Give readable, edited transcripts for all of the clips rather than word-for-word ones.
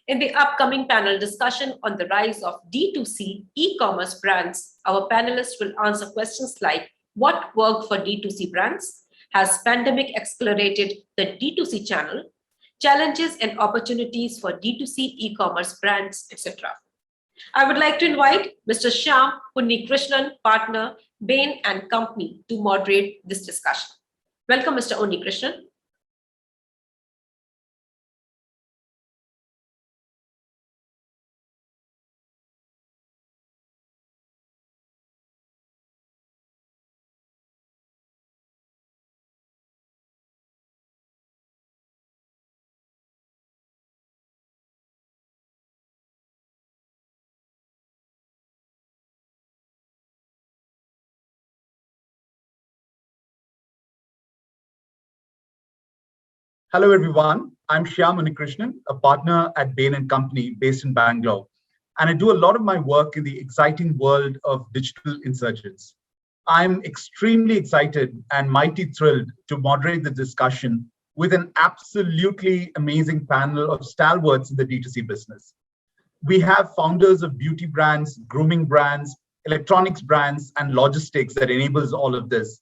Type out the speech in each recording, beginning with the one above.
In the upcoming panel discussion on the rise of D2C e-commerce brands, our panelists will answer questions like what worked for D2C brands? Has pandemic accelerated the D2C channel? Challenges and opportunities for D2C e-commerce brands, etc. I would like to invite Mr. Shyam Unnikrishnan, partner, Bain and Company, to moderate this discussion. Welcome, Mr. Unnikrishnan. Hello, everyone. I'm Shyam Unnikrishnan, a partner at Bain and Company based in Bangalore. And I do a lot of my work in the exciting world of digital insurgents. I'm extremely excited and mighty thrilled to moderate the discussion with an absolutely amazing panel of stalwarts in the D2C business. We have founders of beauty brands, grooming brands, electronics brands, and logistics that enables all of this.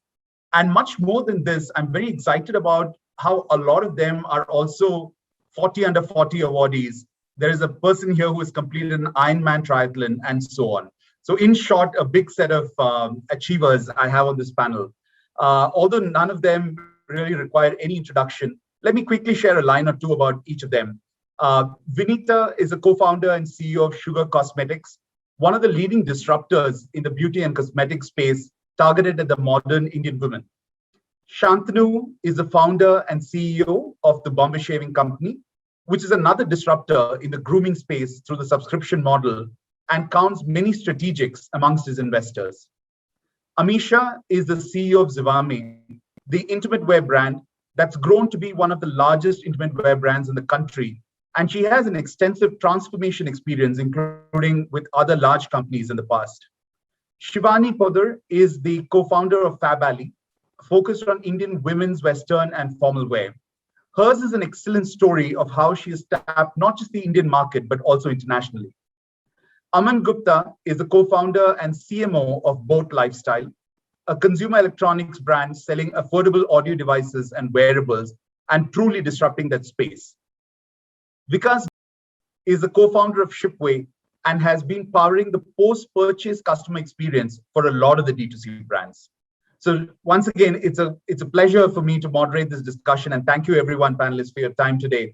And much more than this, I'm very excited about how a lot of them are also 40 under 40 awardees. There is a person here who has completed an Ironman triathlon and so on. So in short, a big set of achievers I have on this panel. Although none of them really require any introduction, let me quickly share a line or two about each of them. Vineeta is a co-founder and CEO of Sugar Cosmetics, one of the leading disruptors in the beauty and cosmetic space targeted at the modern Indian woman. Shantanu is the founder and CEO of the Bombay Shaving Company, which is another disruptor in the grooming space through the subscription model and counts many strategics amongst his investors. Amisha is the CEO of Shivani, the intimate wear brand that's grown to be one of the largest intimate wear brands in the country. And she has an extensive transformation experience, including with other large companies in the past. Shivani Poddar is the co-founder of Fab Alley, focused on Indian women's Western and formal wear. Hers is an excellent story of how she has tapped not just the Indian market, but also internationally. Aman Gupta is the co-founder and CMO of Boat Lifestyle, a consumer electronics brand selling affordable audio devices and wearables and truly disrupting that space. Vikas is the co-founder of Shipway and has been powering the post-purchase customer experience for a lot of the D2C brands. So once again, it's a pleasure for me to moderate this discussion, and thank you everyone, panelists, for your time today.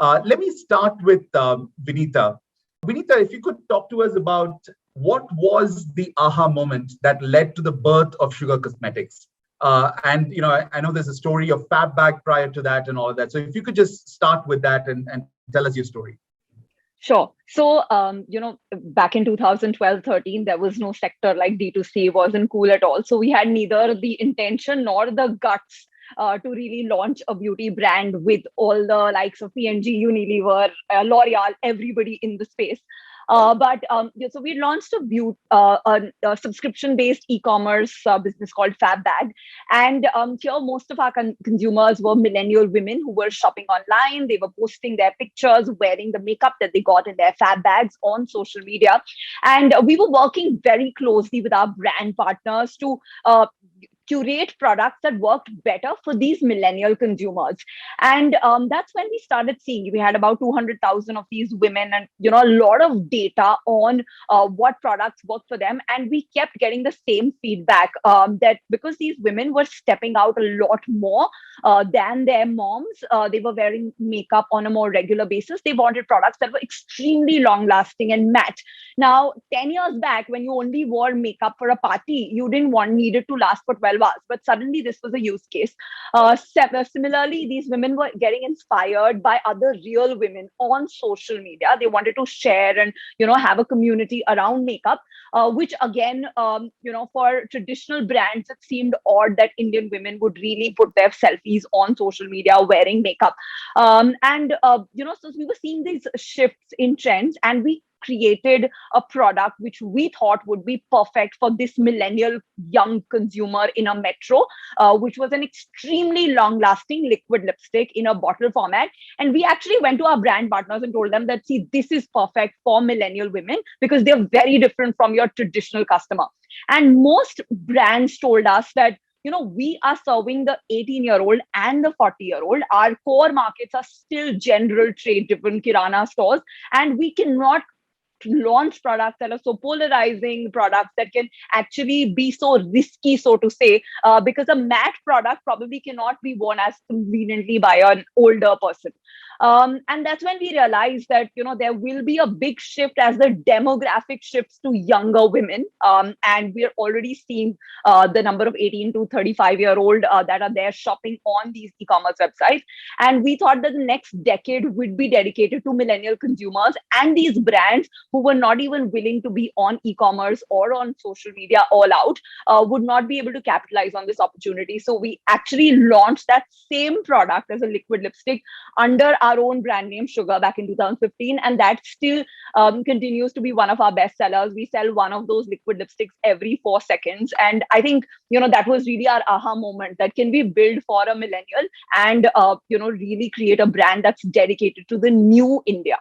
Let me start with Vineeta. Vineeta, if you could talk to us about what was the aha moment that led to the birth of Sugar Cosmetics. And I know there's a story of Fab Bag prior to that and all of that. So if you could just start with that and tell us your story. Sure. So, back in 2012-13, there was no sector like D2C. It wasn't cool at all. So we had neither the intention nor the guts to really launch a beauty brand with all the likes of P&G, Unilever, L'Oreal, everybody in the space. So we launched a subscription-based e-commerce business called Fab Bag, and here most of our consumers were millennial women who were shopping online. They were posting their pictures, wearing the makeup that they got in their Fab Bags on social media, and we were working very closely with our brand partners to curate products that worked better for these millennial consumers. And that's when we started seeing, we had about 200,000 of these women and, a lot of data on what products work for them. And we kept getting the same feedback that because these women were stepping out a lot more than their moms, they were wearing makeup on a more regular basis. They wanted products that were extremely long lasting and matte. Now, 10 years back, when you only wore makeup for a party, you didn't need it to last for 12 hours. But suddenly this was a use case. Similarly, these women were getting inspired by other real women on social media. They wanted to share and, have a community around makeup, which again, for traditional brands, it seemed odd that Indian women would really put their selfies on social media wearing makeup. So we were seeing these shifts in trends, and we created a product which we thought would be perfect for this millennial young consumer in a metro, which was an extremely long-lasting liquid lipstick in a bottle format. And we actually went to our brand partners and told them that, see, this is perfect for millennial women because they're very different from your traditional customer. And most brands told us that, we are serving the 18-year-old and the 40-year-old. Our core markets are still general trade-driven kirana stores, and we cannot launch products that are so polarizing, products that can actually be so risky, so to say, because a matte product probably cannot be worn as conveniently by an older person. And that's when we realized that, there will be a big shift as the demographic shifts to younger women. And we're already seeing the number of 18 to 35-year-old that are there shopping on these e-commerce websites. And we thought that the next decade would be dedicated to millennial consumers, and these brands who were not even willing to be on e-commerce or on social media all out would not be able to capitalize on this opportunity. So we actually launched that same product as a liquid lipstick under our own brand name, Sugar, back in 2015. And that still continues to be one of our best sellers. We sell one of those liquid lipsticks every 4 seconds. And I think, that was really our aha moment, that can we build for a millennial and, really create a brand that's dedicated to the new India.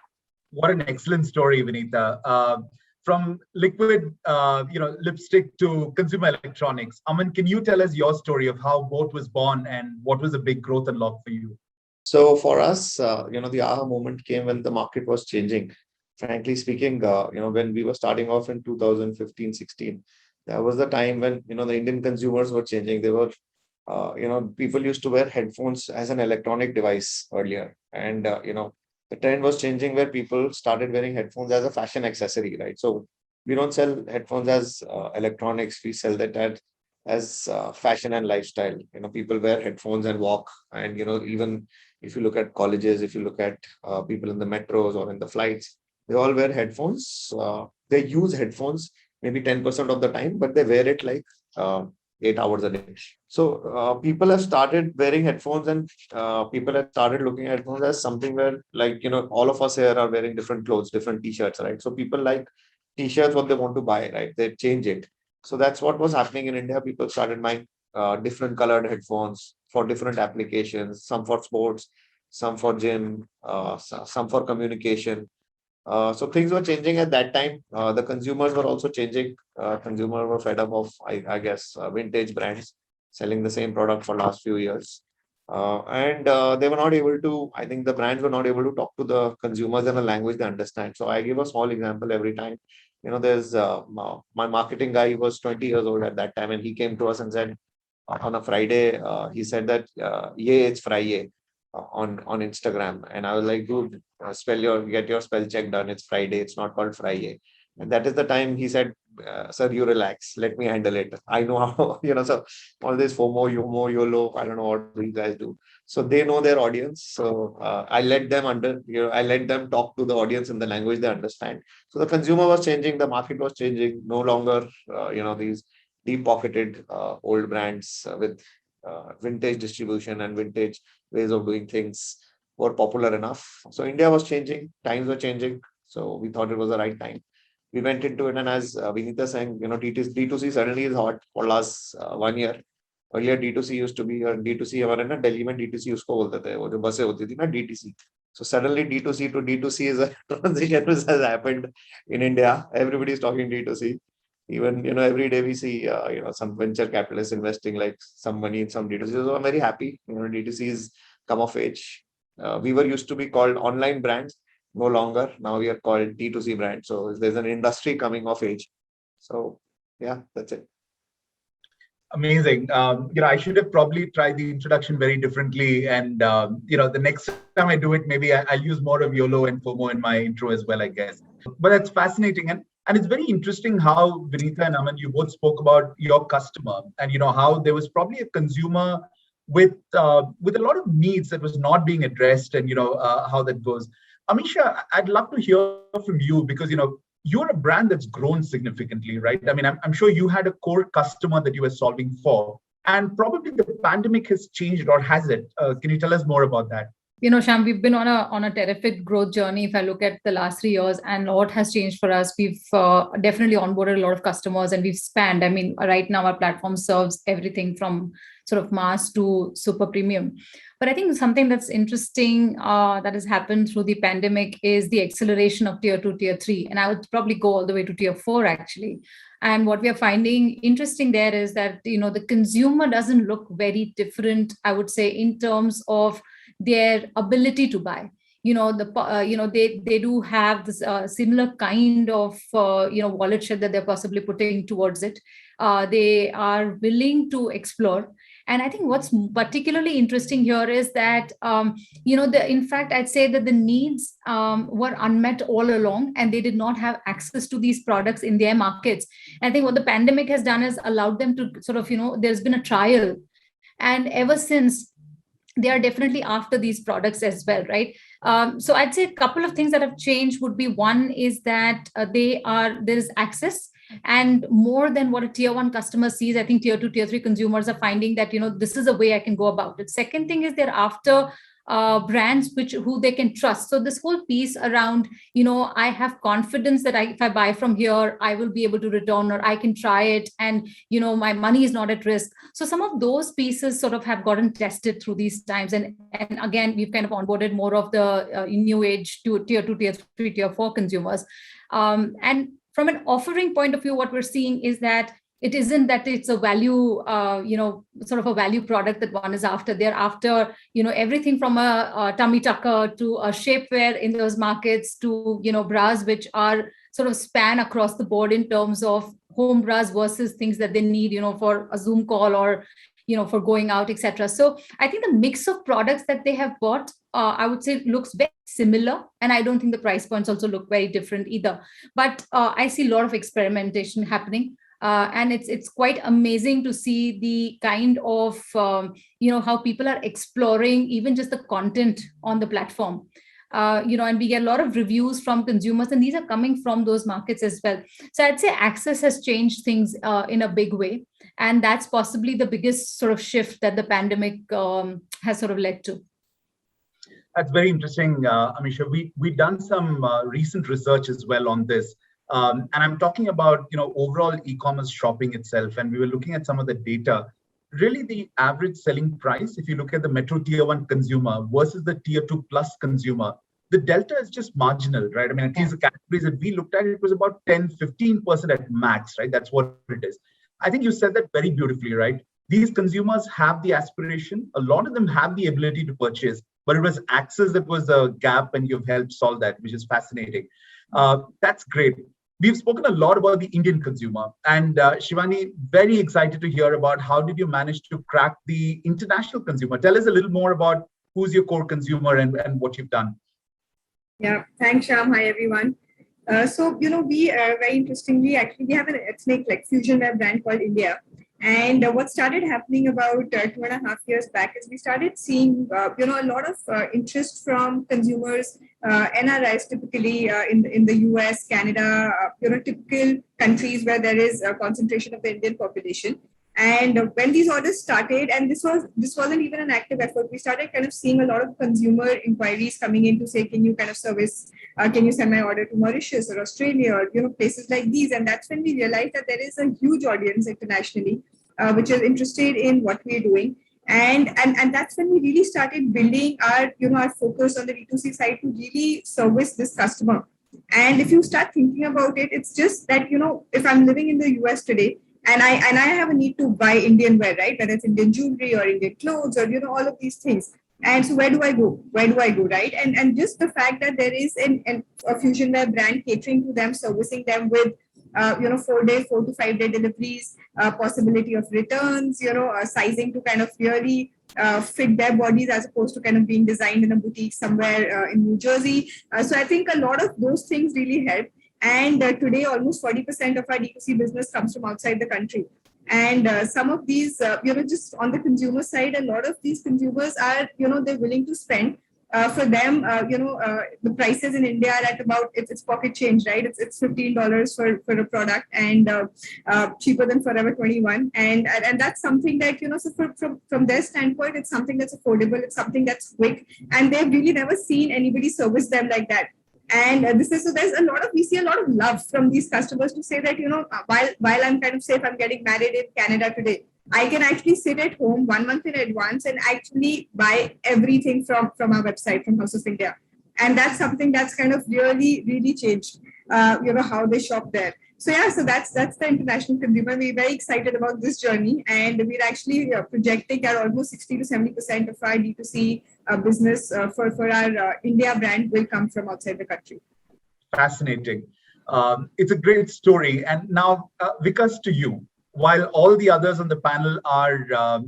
What an excellent story, Vineeta. From liquid, lipstick to consumer electronics. Aman, can you tell us your story of how both was born and what was a big growth unlock for you? So for us, the aha moment came when the market was changing. Frankly speaking, when we were starting off in 2015, 16, that was the time when, the Indian consumers were changing. They were, people used to wear headphones as an electronic device earlier. And, the trend was changing where people started wearing headphones as a fashion accessory, right? So we don't sell headphones as electronics. We sell that as fashion and lifestyle. People wear headphones and walk. And, even if you look at colleges, if you look at people in the metros or in the flights, they all wear headphones. They use headphones maybe 10% of the time, but they wear it like 8 hours a day. So people have started wearing headphones, and people have started looking at headphones as something where, like, all of us here are wearing different clothes, different t-shirts, right? So people like t-shirts, what they want to buy, right? They change it. So that's what was happening in India. People started buying different colored headphones for different applications, some for sports, some for gym, some for communication. So things were changing at that time. The consumers were also changing. Consumers were fed up of, I guess, vintage brands selling the same product for last few years. And they were not able to, I think the brands were not able to talk to the consumers in a language they understand. So I give a small example every time. There's my marketing guy, he was 20 years old at that time, and he came to us and said, on a Friday, he said that, yeah, it's Friday on Instagram. And I was like, dude, get your spell check done. It's Friday. It's not called Friday. And that is the time he said, sir, you relax. Let me handle it. I know how, so all this FOMO, YOMO, YOLO, I don't know what you guys do. So they know their audience. So I let them I let them talk to the audience in the language they understand. So the consumer was changing. The market was changing. No longer, these deep-pocketed old brands with vintage distribution and vintage ways of doing things were popular enough. So India was changing, times were changing. So we thought it was the right time. We went into it, and as Vineeta saying, D2C suddenly is hot for last 1 year. Earlier D2C used to be, D2C हमारे ना Delhi में D2C उसको बोलते थे, वो जो बसें होती थी ना DTC. So suddenly D2C to D2C is a transition which has happened in India. Everybody is talking D2C. Even, every day we see, some venture capitalists investing like some money in some D2C. So I'm very happy, D2C is come of age. We were used to be called online brands, no longer. Now we are called D2C brands. So there's an industry coming of age. So yeah, that's it. Amazing. I should have probably tried the introduction very differently. And, the next time I do it, maybe I'll use more of YOLO and FOMO in my intro as well, I guess. But that's fascinating. And it's very interesting how Vineeta and Aman, you both spoke about your customer and, how there was probably a consumer with a lot of needs that was not being addressed, and, how that goes. Amisha, I'd love to hear from you because, you're a brand that's grown significantly, right? I mean, I'm sure you had a core customer that you were solving for, and probably the pandemic has changed, or has it? Can you tell us more about that? Shyam, we've been on a terrific growth journey. If I look at the last 3 years, and a lot has changed for us. We've definitely onboarded a lot of customers, and we've spanned. I mean, right now our platform serves everything from sort of mass to super premium. But I think something that's interesting that has happened through the pandemic is the acceleration of tier 2, tier 3, and I would probably go all the way to tier 4 actually. And what we are finding interesting there is that the consumer doesn't look very different, I would say, in terms of their ability to buy. They do have this similar kind of wallet share that they're possibly putting towards it. They are willing to explore. And I think what's particularly interesting here is that, in fact, I'd say that the needs were unmet all along, and they did not have access to these products in their markets. And I think what the pandemic has done is allowed them to sort of, there's been a trial. And ever since, they are definitely after these products as well, right? So I'd say a couple of things that have changed would be, one is that there is access, and more than what a tier 1 customer sees, I think tier 2, tier 3 consumers are finding that, this is a way I can go about it. Second thing is they're after brands who they can trust. So this whole piece around, I have confidence that if I buy from here, I will be able to return, or I can try it, and my money is not at risk. So some of those pieces sort of have gotten tested through these times, and again, we've kind of onboarded more of the new age to tier 2, tier 3, tier 4 consumers. And from an offering point of view, what we're seeing is that it isn't that it's a value, sort of a value product that one is after. They're after, everything from a tummy tucker to a shapewear in those markets to, bras, which are sort of span across the board in terms of home bras versus things that they need, for a Zoom call or, for going out, etc. So I think the mix of products that they have bought, I would say, looks very similar. And I don't think the price points also look very different either. But I see a lot of experimentation happening. And it's quite amazing to see the kind of, how people are exploring even just the content on the platform. And we get a lot of reviews from consumers, and these are coming from those markets as well. So I'd say access has changed things in a big way. And that's possibly the biggest sort of shift that the pandemic has sort of led to. That's very interesting, Amisha. We've done some recent research as well on this. And I'm talking about, overall e-commerce shopping itself. And we were looking at some of the data. Really, the average selling price, if you look at the metro tier 1 consumer versus the tier 2 plus consumer, the delta is just marginal, right? I mean, at least the categories that we looked at, it was about 10-15% at max, right? That's what it is. I think you said that very beautifully, right? These consumers have the aspiration. A lot of them have the ability to purchase, but it was access that was a gap, and you've helped solve that, which is fascinating. That's great. We've spoken a lot about the Indian consumer, and Shivani, very excited to hear about how did you manage to crack the international consumer. Tell us a little more about who's your core consumer and what you've done. Yeah, thanks, Shyam. Hi, everyone. We very interestingly, actually, we have an ethnic fusion wear brand called Indya. And what started happening about 2.5 years back is we started seeing, a lot of interest from consumers, NRIs typically in the US, Canada, typical countries where there is a concentration of the Indian population. And when these orders started, and this wasn't even an active effort, we started kind of seeing a lot of consumer inquiries coming in to say, can you kind of service, can you send my order to Mauritius or Australia or, places like these? And that's when we realized that there is a huge audience internationally, which is interested in what we're doing. And that's when we really started building our focus on the D2C side to really service this customer. And if you start thinking about it, it's just that, if I'm living in the US today, and I have a need to buy Indian wear, right? Whether it's Indian jewelry or Indian clothes or, all of these things. And so where do I go? Right? And just the fact that there is a fusion wear brand catering to them, servicing them with, 4 to 5 day deliveries, possibility of returns, sizing to kind of really fit their bodies as opposed to kind of being designed in a boutique somewhere in New Jersey. So I think a lot of those things really help. And today, almost 40% of our D2C business comes from outside the country. And some of these, just on the consumer side, a lot of these consumers are, they're willing to spend For them, the prices in India are at about it's pocket change, right? It's $15 for a product, and cheaper than Forever 21, and that's something that so from their standpoint, it's something that's affordable, it's something that's quick, and they've really never seen anybody service them like that. And this is so there's we see a lot of love from these customers to say that while I'm kind of safe, I'm getting married in Canada today, I can actually sit at home 1 month in advance and actually buy everything from our website, from House of India. And that's something that's kind of really, really changed, how they shop there. So that's the international consumer. We're very excited about this journey, and we're actually projecting that almost 60 to 70% of our D2C business for our India brand will come from outside the country. Fascinating. It's a great story. And now, Vikas, to you. While all the others on the panel are,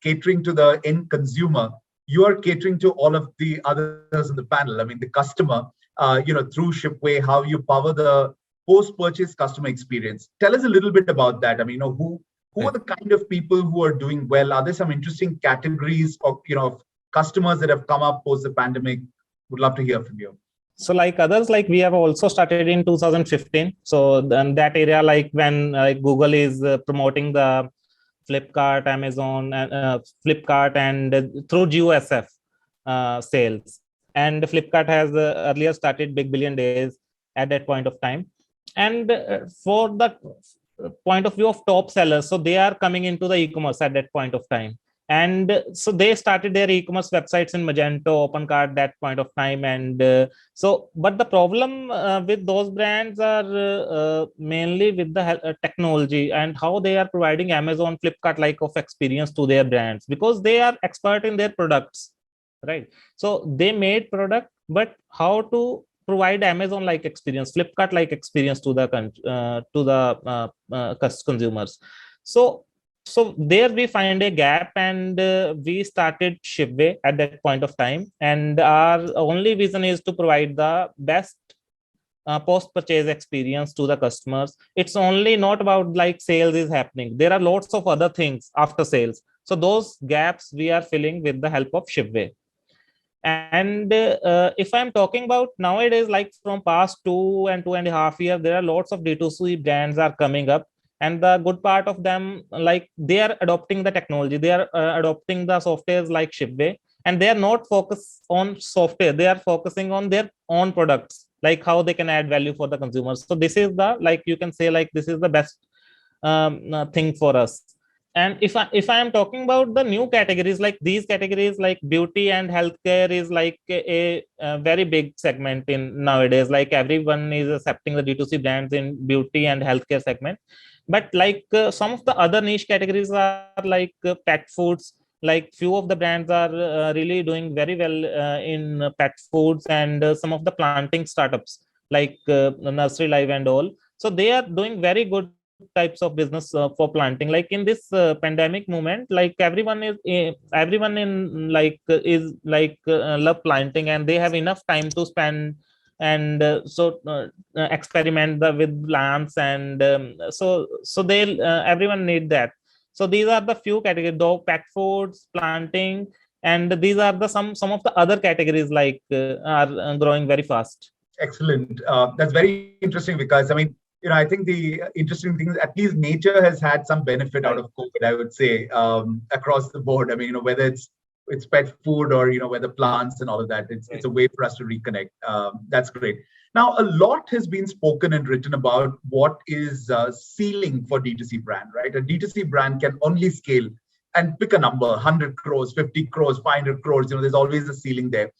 catering to the end consumer, you are catering to all of the others on the panel. I mean, the customer, through Shipway, how you power the post-purchase customer experience. Tell us a little bit about that. I mean, who are the kind of people who are doing well? Are there some interesting categories of, of customers that have come up post the pandemic? Would love to hear from you. So like others, like we have also started in 2015. So then that area, like when Google is promoting the Flipkart, Amazon, and Flipkart, and through GOSF sales. And Flipkart has earlier started Big Billion Days at that point of time. And for the point of view of top sellers, so they are coming into the e-commerce at that point of time. And so they started their e-commerce websites in Magento, OpenCart, that point of time. And but the problem with those brands are mainly with the technology and how they are providing Amazon, Flipkart like of experience to their brands, because they are expert in their products, right? So they made product, but how to provide Amazon like experience, Flipkart like experience to the consumers. So there we find a gap, and we started Shipway at that point of time. And our only vision is to provide the best post-purchase experience to the customers. It's only not about like sales is happening. There are lots of other things after sales. So those gaps we are filling with the help of Shipway. And if I'm talking about nowadays, like from past 2.5 years, there are lots of D2C brands are coming up. And the good part of them, like they are adopting the technology, they are adopting the softwares like Shipway, and they are not focused on software. They are focusing on their own products, like how they can add value for the consumers. So this is the, like you can say, like this is the best thing for us. And if I am talking about the new categories, like these categories, like beauty and healthcare is like a very big segment in nowadays. Like everyone is accepting the D2C brands in beauty and healthcare segment. But like some of the other niche categories are like pet foods. Like few of the brands are really doing very well in pet foods, and some of the planting startups like Nursery Live and all. So they are doing very good types of business for planting. Like in this pandemic moment, like everyone in like is like love planting, and they have enough time to spend and experiment with plants, and so they everyone need that. So these are the few categories: dog, pet foods, planting, and these are the some of the other categories like are growing very fast. Excellent. That's very interesting, because I mean, I think the interesting thing is at least nature has had some benefit out of COVID, I would say, across the board. I mean, whether it's pet food or, whether plants and all of that, it's a way for us to reconnect. That's great. Now, a lot has been spoken and written about what is ceiling for D2C brand, right? A D2C brand can only scale and pick a number, 100 crores, 50 crores, 500 crores, there's always a ceiling there.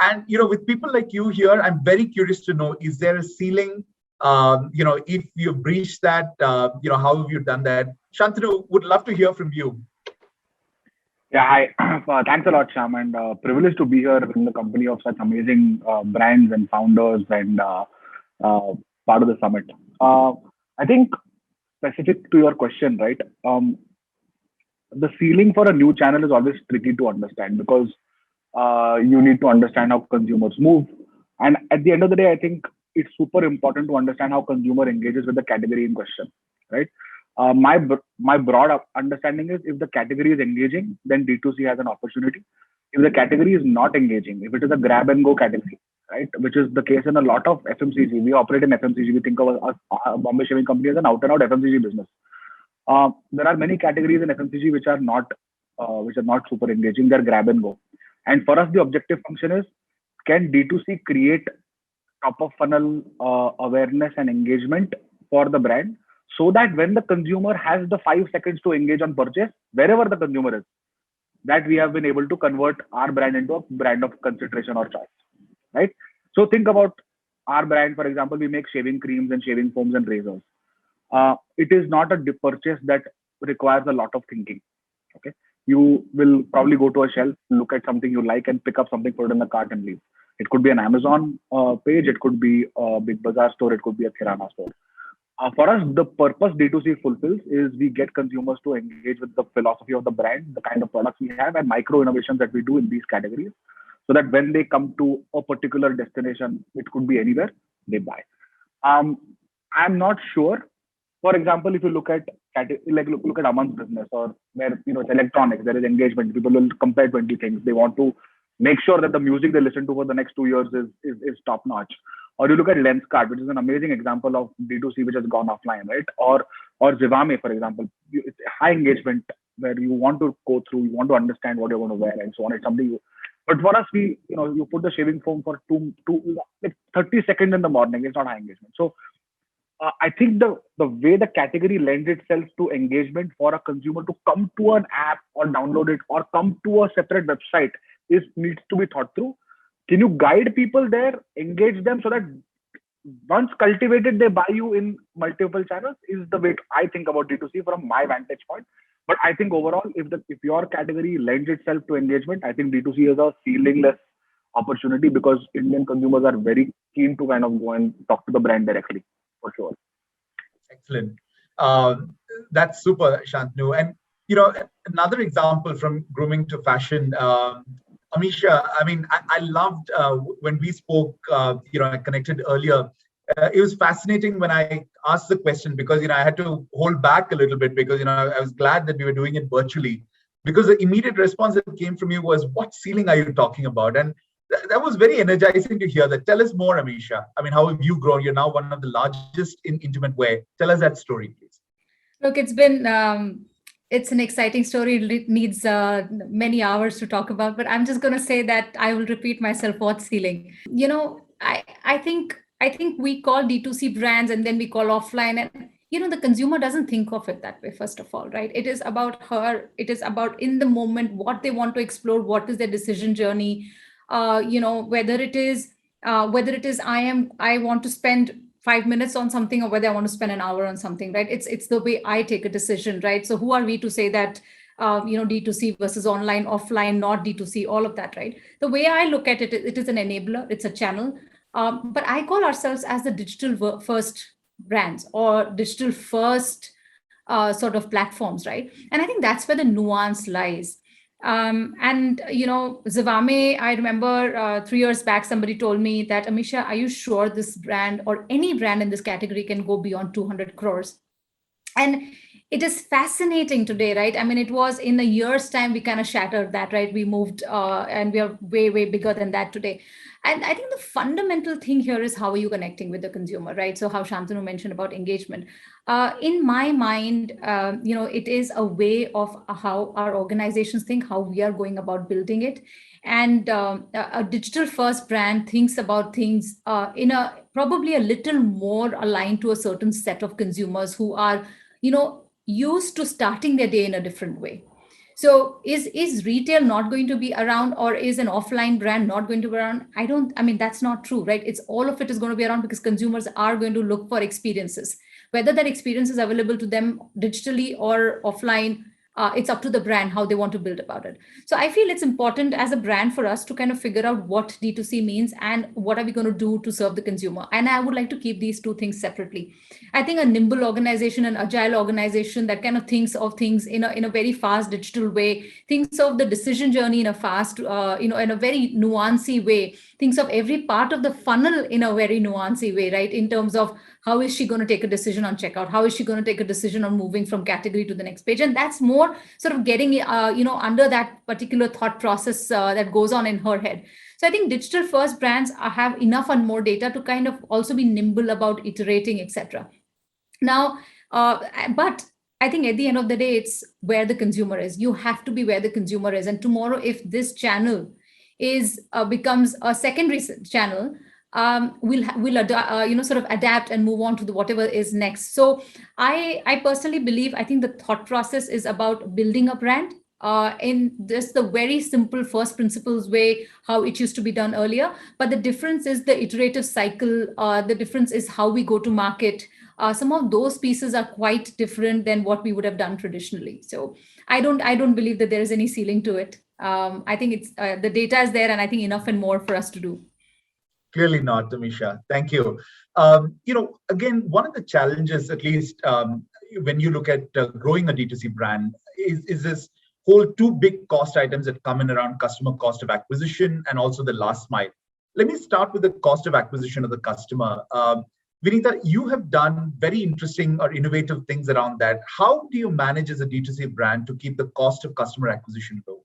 And, with people like you here, I'm very curious to know, is there a ceiling? If you've breached that, how have you done that? Shantanu, would love to hear from you. Yeah, hi. Thanks a lot, Shyam, and privileged to be here in the company of such amazing brands and founders and part of the summit. I think specific to your question, right? The ceiling for a new channel is always tricky to understand, because you need to understand how consumers move. And at the end of the day, I think it's super important to understand how consumer engages with the category in question, right? My broad understanding is, if the category is engaging, then D2C has an opportunity. if the category is not engaging, if it is a grab and go category, right, which is the case in a lot of FMCG. We operate in FMCG. We think of our Bombay Shaving Company as an out and out FMCG business. There are many categories in FMCG which are not super engaging. They're grab and go. And for us, the objective function is, can D2C create top of funnel awareness and engagement for the brand, so that when the consumer has the 5 seconds to engage on purchase, wherever the consumer is, that we have been able to convert our brand into a brand of consideration or choice, right? So think about our brand, for example, we make shaving creams and shaving foams and razors. It is not a purchase that requires a lot of thinking. Okay, you will probably go to a shelf, look at something you like, and pick up something, put it in the cart, and leave. It could be an Amazon page, it could be a Big Bazaar store, it could be a Kirana store. For us, the purpose D2C fulfills is we get consumers to engage with the philosophy of the brand, the kind of products we have, and micro innovations that we do in these categories, so that when they come to a particular destination, it could be anywhere, they buy. I'm not sure. For example, if you look at look at Aman's business, or where it's electronics, there is engagement. People will compare 20 things. They want to make sure that the music they listen to for the next 2 years is top notch. Or you look at Lenskart, which is an amazing example of D2C which has gone offline, right? Or Zivame, for example, it's high engagement where you want to go through, you want to understand what you're going to wear and so on. It's something but for us, you put the shaving foam for 30 seconds in the morning. It's not high engagement. So I think the way the category lends itself to engagement for a consumer to come to an app or download it or come to a separate website needs to be thought through. Can you guide people there, engage them, so that once cultivated, they buy you in multiple channels? Is the way I think about D2C from my vantage point. But I think overall, if your category lends itself to engagement, I think D2C is a ceilingless opportunity, because Indian consumers are very keen to kind of go and talk to the brand directly, for sure. Excellent. That's super, Shantanu. And another example from grooming to fashion. Amisha, I mean, I loved when we spoke, I connected earlier. It was fascinating when I asked the question, because, I had to hold back a little bit, because, I was glad that we were doing it virtually, because the immediate response that came from you was, what ceiling are you talking about? And that was very energizing to hear that. Tell us more, Amisha. I mean, how have you grown? You're now one of the largest in intimate wear. Tell us that story, please. Look, it's been... it's an exciting story. It needs many hours to talk about, but I'm just going to say that I will repeat myself. What ceiling? I think we call D2C brands, and then we call offline, and the consumer doesn't think of it that way. First of all, right? It is about her. It is about in the moment what they want to explore. What is their decision journey? Whether it is I want to spend 5 minutes on something, or whether I want to spend an hour on something, right? It's the way I take a decision, right? So who are we to say that, D2C versus online, offline, not D2C, all of that, right? The way I look at it, it is an enabler, it's a channel. But I call ourselves as the digital first brands, or digital first sort of platforms, right? And I think that's where the nuance lies. Zivame, I remember 3 years back, somebody told me that, Amisha, are you sure this brand or any brand in this category can go beyond 200 crores? And it is fascinating today, right? I mean, it was in a year's time, we kind of shattered that, right? We moved and we are way, way bigger than that today. And I think the fundamental thing here is, how are you connecting with the consumer, right? So how Shantanu mentioned about engagement. In my mind, it is a way of how our organizations think, how we are going about building it. And a digital first brand thinks about things in a probably a little more aligned to a certain set of consumers who are, used to starting their day in a different way. So is retail not going to be around, or is an offline brand not going to be around? That's not true, right? It's all of it is going to be around, because consumers are going to look for experiences, whether that experience is available to them digitally or offline. It's up to the brand how they want to build about it. So I feel it's important as a brand for us to kind of figure out what D2C means and what are we going to do to serve the consumer. And I would like to keep these two things separately. I think a nimble organization, an agile organization that kind of thinks of things in a very fast digital way, thinks of the decision journey in a fast, in a very nuancy way, thinks of every part of the funnel in a very nuancy way, right? In terms of how is she going to take a decision on checkout? How is she going to take a decision on moving from category to the next page? And that's more sort of getting, under that particular thought process that goes on in her head. So I think digital first brands have enough and more data to kind of also be nimble about iterating, etc. Now, but I think at the end of the day, it's where the consumer is. You have to be where the consumer is. And tomorrow, if this channel becomes a secondary channel, we'll sort of adapt and move on to whatever is next. So I personally believe, I think the thought process is about building a brand in this the very simple first principles way, how it used to be done earlier. But the difference is the iterative cycle. The difference is how we go to market. Some of those pieces are quite different than what we would have done traditionally. So I don't believe that there is any ceiling to it. I think it's the data is there, and I think enough and more for us to do. Clearly not, Amisha. Thank you. Again, one of the challenges, at least when you look at growing a D2C brand, is this whole two big cost items that come in around customer cost of acquisition and also the last mile. Let me start with the cost of acquisition of the customer. Vineeta, you have done very interesting or innovative things around that. How do you manage as a D2C brand to keep the cost of customer acquisition low?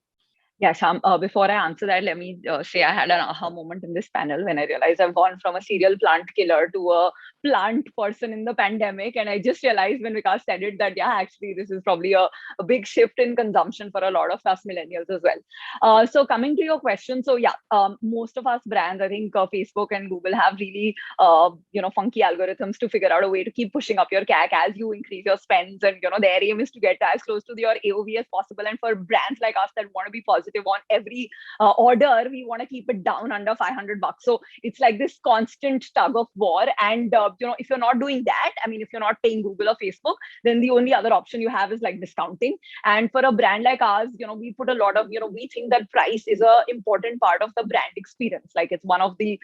Yeah, Shyam, before I answer that, let me say I had an aha moment in this panel when I realized I've gone from a serial plant killer to a plant person in the pandemic. And I just realized when Vikas said it that, yeah, actually, this is probably a big shift in consumption for a lot of us millennials as well. So coming to your question, so yeah, most of us brands, I think Facebook and Google have really, funky algorithms to figure out a way to keep pushing up your CAC as you increase your spends. And, their aim is to get as close to your AOV as possible. And for brands like us that want to be positive on every order, we want to keep it down under $500. So it's like this constant tug of war. And if you're not doing that, I mean, if you're not paying Google or Facebook, then the only other option you have is like discounting. And for a brand like ours, we put a lot of, we think that price is a important part of the brand experience. Like it's one of the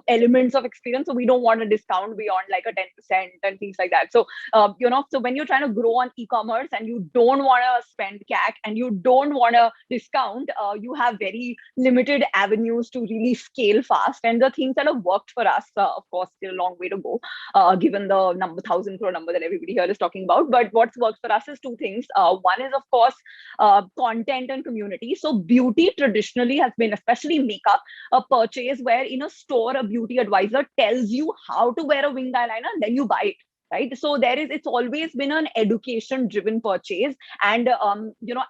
elements of experience. So we don't want to discount beyond like a 10% and things like that. So so when you're trying to grow on e-commerce and you don't want to spend CAC and you don't want to discount, you have very limited avenues to really scale fast. And the things that have worked for us, of course, still a long way to go, given the 1,000 crore number that everybody here is talking about. But what's worked for us is two things. One is, of course, content and community. So beauty traditionally has been, especially makeup, a purchase where in a store, a beauty advisor tells you how to wear a winged eyeliner, and then you buy it. Right. So it's always been an education driven purchase, and,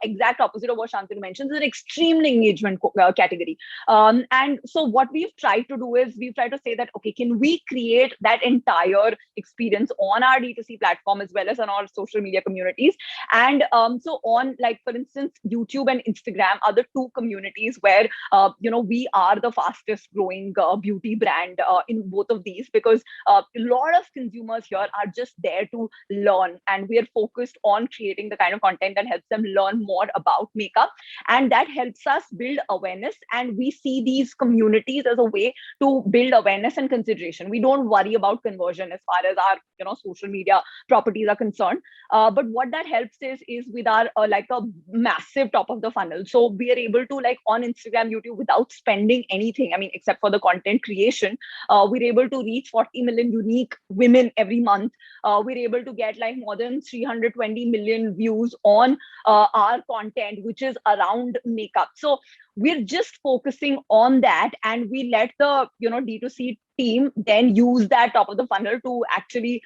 exact opposite of what Shantanu mentions, is an extremely engagement category. And so what we've tried to do is we've tried to say that, okay, can we create that entire experience on our D2C platform as well as on our social media communities? And so on, like, for instance, YouTube and Instagram are the two communities where, we are the fastest growing beauty brand in both of these, because a lot of consumers here are just there to learn, and we are focused on creating the kind of content that helps them learn more about makeup, and that helps us build awareness. And we see these communities as a way to build awareness and consideration. We don't worry about conversion as far as our social media properties are concerned, but what that helps is with our like a massive top of the funnel. So we are able to, like, on Instagram, YouTube, without spending anything, I mean, except for the content creation, we're able to reach 40 million unique women every month. We're able to get like more than 320 million views on our content, which is around makeup. So we're just focusing on that, and we let the D2C team then use that top of the funnel to actually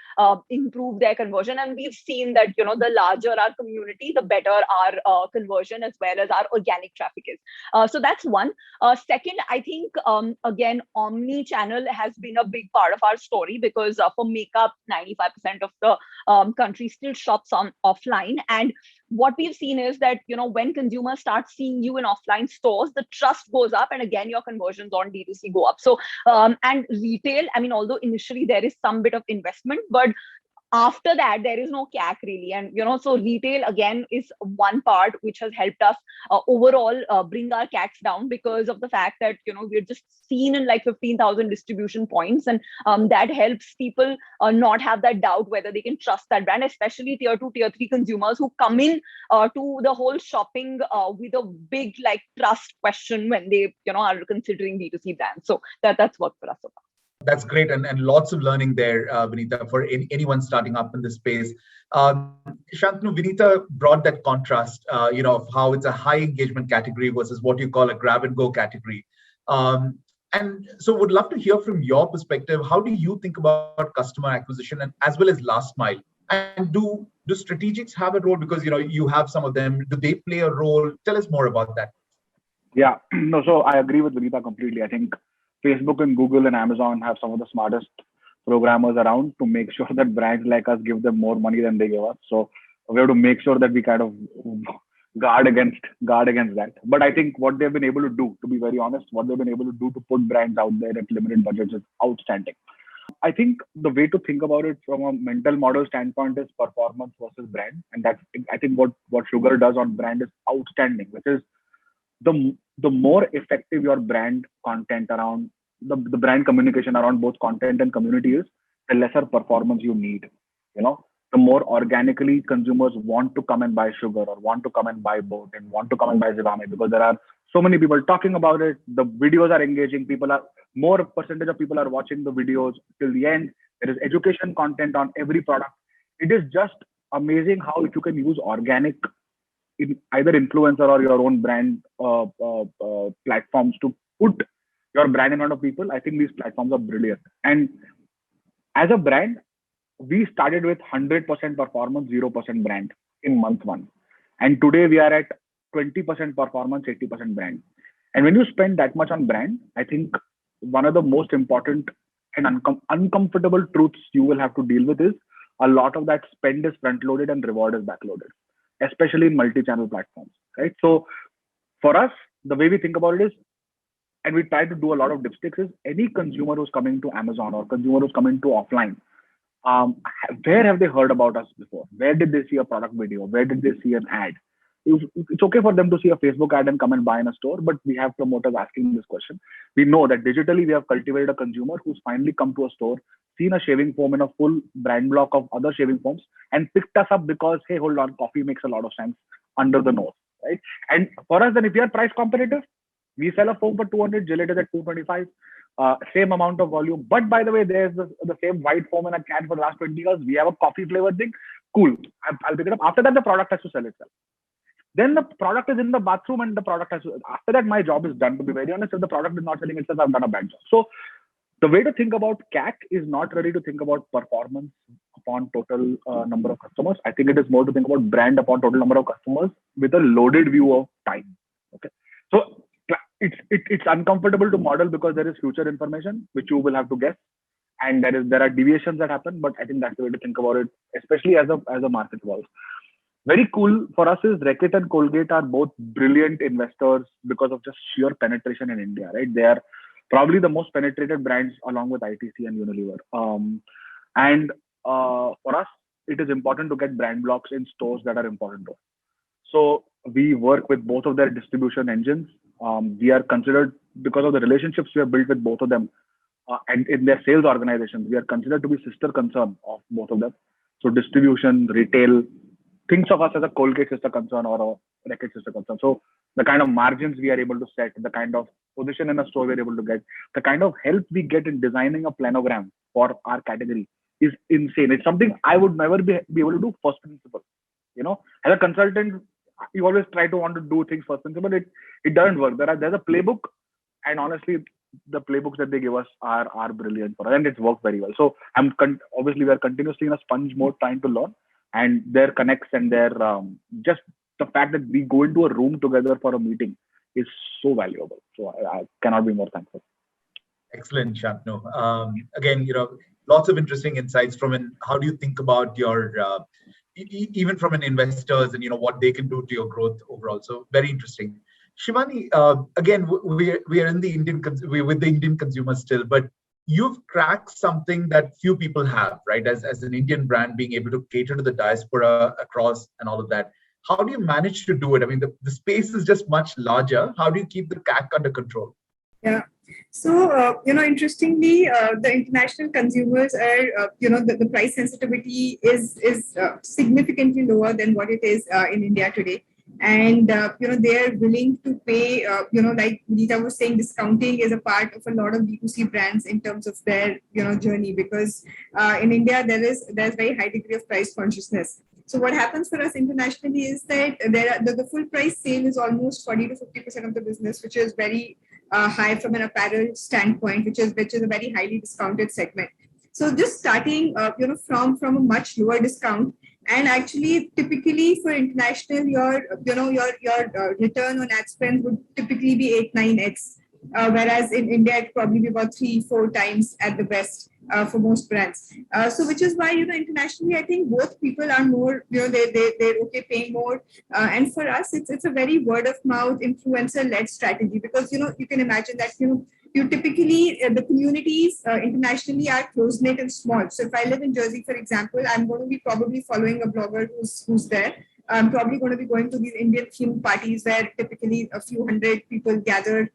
improve their conversion. And we've seen that the larger our community, the better our conversion as well as our organic traffic is. So that's one. Second, I think again, omni-channel has been a big part of our story, because for makeup, 95% of the country still shops on offline. And what we've seen is that when consumers start seeing you in offline stores, the trust goes up, and again your conversions on D2C go up. So and retail, I mean, although initially there is some bit of investment, but after that there is no CAC really. And so retail again is one part which has helped us overall bring our CACs down, because of the fact that we're just seen in like 15,000 distribution points, and that helps people not have that doubt whether they can trust that brand, especially tier 2, tier 3 consumers who come in to the whole shopping with a big like trust question when they are considering D2C brands. So that's worked for us so far. That's great, and lots of learning there, Vineeta, for anyone starting up in this space. Shantanu, Vineeta brought that contrast, of how it's a high engagement category versus what you call a grab and go category. And so would love to hear from your perspective, how do you think about customer acquisition and as well as last mile? And do strategics have a role? Because you have some of them. Do they play a role? Tell us more about that. Yeah, no, so I agree with Vineeta completely. I think Facebook and Google and Amazon have some of the smartest programmers around to make sure that brands like us give them more money than they give us. So we have to make sure that we kind of guard against that. But I think what they've been able to do, to be very honest, what they've been able to do to put brands out there at limited budgets is outstanding. I think the way to think about it from a mental model standpoint is performance versus brand. And that's, I think, what Sugar does on brand is outstanding, which is the more effective your brand content around the brand communication around both content and community is, the lesser performance you need. The more organically consumers want to come and buy Sugar or want to come and buy Boat and want to come and buy Shivani, because there are so many people talking about it. The videos are engaging. More percentage of people are watching the videos till the end. There is education content on every product. It is just amazing how, if you can use organic in either influencer or your own brand platforms to put your brand in front of people, I think these platforms are brilliant. And as a brand, we started with 100% performance, 0% brand in month one. And today we are at 20% performance, 80% brand. And when you spend that much on brand, I think one of the most important and uncomfortable truths you will have to deal with is a lot of that spend is front-loaded and reward is back-loaded, especially in multi-channel platforms, right? So for us, the way we think about it is, and we try to do a lot of dipsticks, is any consumer who's coming to Amazon or consumer who's coming to offline, where have they heard about us before? Where did they see a product video? Where did they see an ad? It's okay for them to see a Facebook ad and come and buy in a store, but we have promoters asking this question. We know that digitally we have cultivated a consumer who's finally come to a store, seen a shaving foam in a full brand block of other shaving foams, and picked us up because, hey, hold on, coffee makes a lot of sense under the nose, right? And for us, then if we are price competitive, we sell a foam for 200, Gillette is at 225, same amount of volume. But by the way, there's the same white foam in a can for the last 20 years. We have a coffee flavored thing. Cool, I'll pick it up. After that, the product has to sell itself. Then the product is in the bathroom and the product has to, after that, my job is done, to be very honest. If the product is not selling itself, I've done a bad job. So the way to think about CAC is not really to think about performance upon total number of customers. I think it is more to think about brand upon total number of customers with a loaded view of time. Okay. So it's uncomfortable to model because there is future information which you will have to guess, and there are deviations that happen. But I think that's the way to think about it, especially as a market evolves. Very cool for us is Reckitt and Colgate are both brilliant investors because of just sheer penetration in India, right? They are probably the most penetrated brands along with ITC and Unilever. For us, it is important to get brand blocks in stores that are important to us. So we work with both of their distribution engines. We are considered, because of the relationships we have built with both of them, and in their sales organizations, we are considered to be sister concern of both of them. So distribution, retail, thinks of us as a Colgate sister concern or a Reckitt sister concern. So the kind of margins we are able to set, the kind of position in a store we're able to get, the kind of help we get in designing a planogram for our category is insane. It's something I would never be able to do first principle. As a consultant, you always try to want to do things first principle. It doesn't work. There's a playbook, and honestly, the playbooks that they give us are brilliant for us, and it's worked very well. So obviously we are continuously in a sponge mode trying to learn, and their connects and their just the fact that we go into a room together for a meeting is so valuable. So I cannot be more thankful. Excellent, Shantanu. Again, lots of interesting insights from how do you think about your even from an investors and what they can do to your growth overall. So very interesting. Shivani, again, we are in the we're with the Indian consumer still, but you've cracked something that few people have, right? As an Indian brand, being able to cater to the diaspora across and all of that. How do you manage to do it? I mean, the space is just much larger. How do you keep the CAC under control? Yeah. So, interestingly, the international consumers are, the price sensitivity is significantly lower than what it is in India today. and they are willing to pay. Like Vineeta was saying, discounting is a part of a lot of D2C brands in terms of their journey, because in India there's very high degree of price consciousness. So what happens for us internationally is that the full price sale is almost 40 to 50% of the business, which is very high from an apparel standpoint, which is a very highly discounted segment. So just starting, from a much lower discount, and actually typically for international, your return on ad spend would typically be 8-9x, whereas in India it probably be about 3-4 times at the best. For most brands, so which is why internationally I think both people are more they're okay paying more, and for us it's a very word of mouth influencer led strategy, because you can imagine that you typically the communities internationally are close knit and small. So if I live in Jersey, for example, I'm going to be probably following a blogger who's there. I'm probably going to be going to these Indian themed parties where typically a few hundred people gather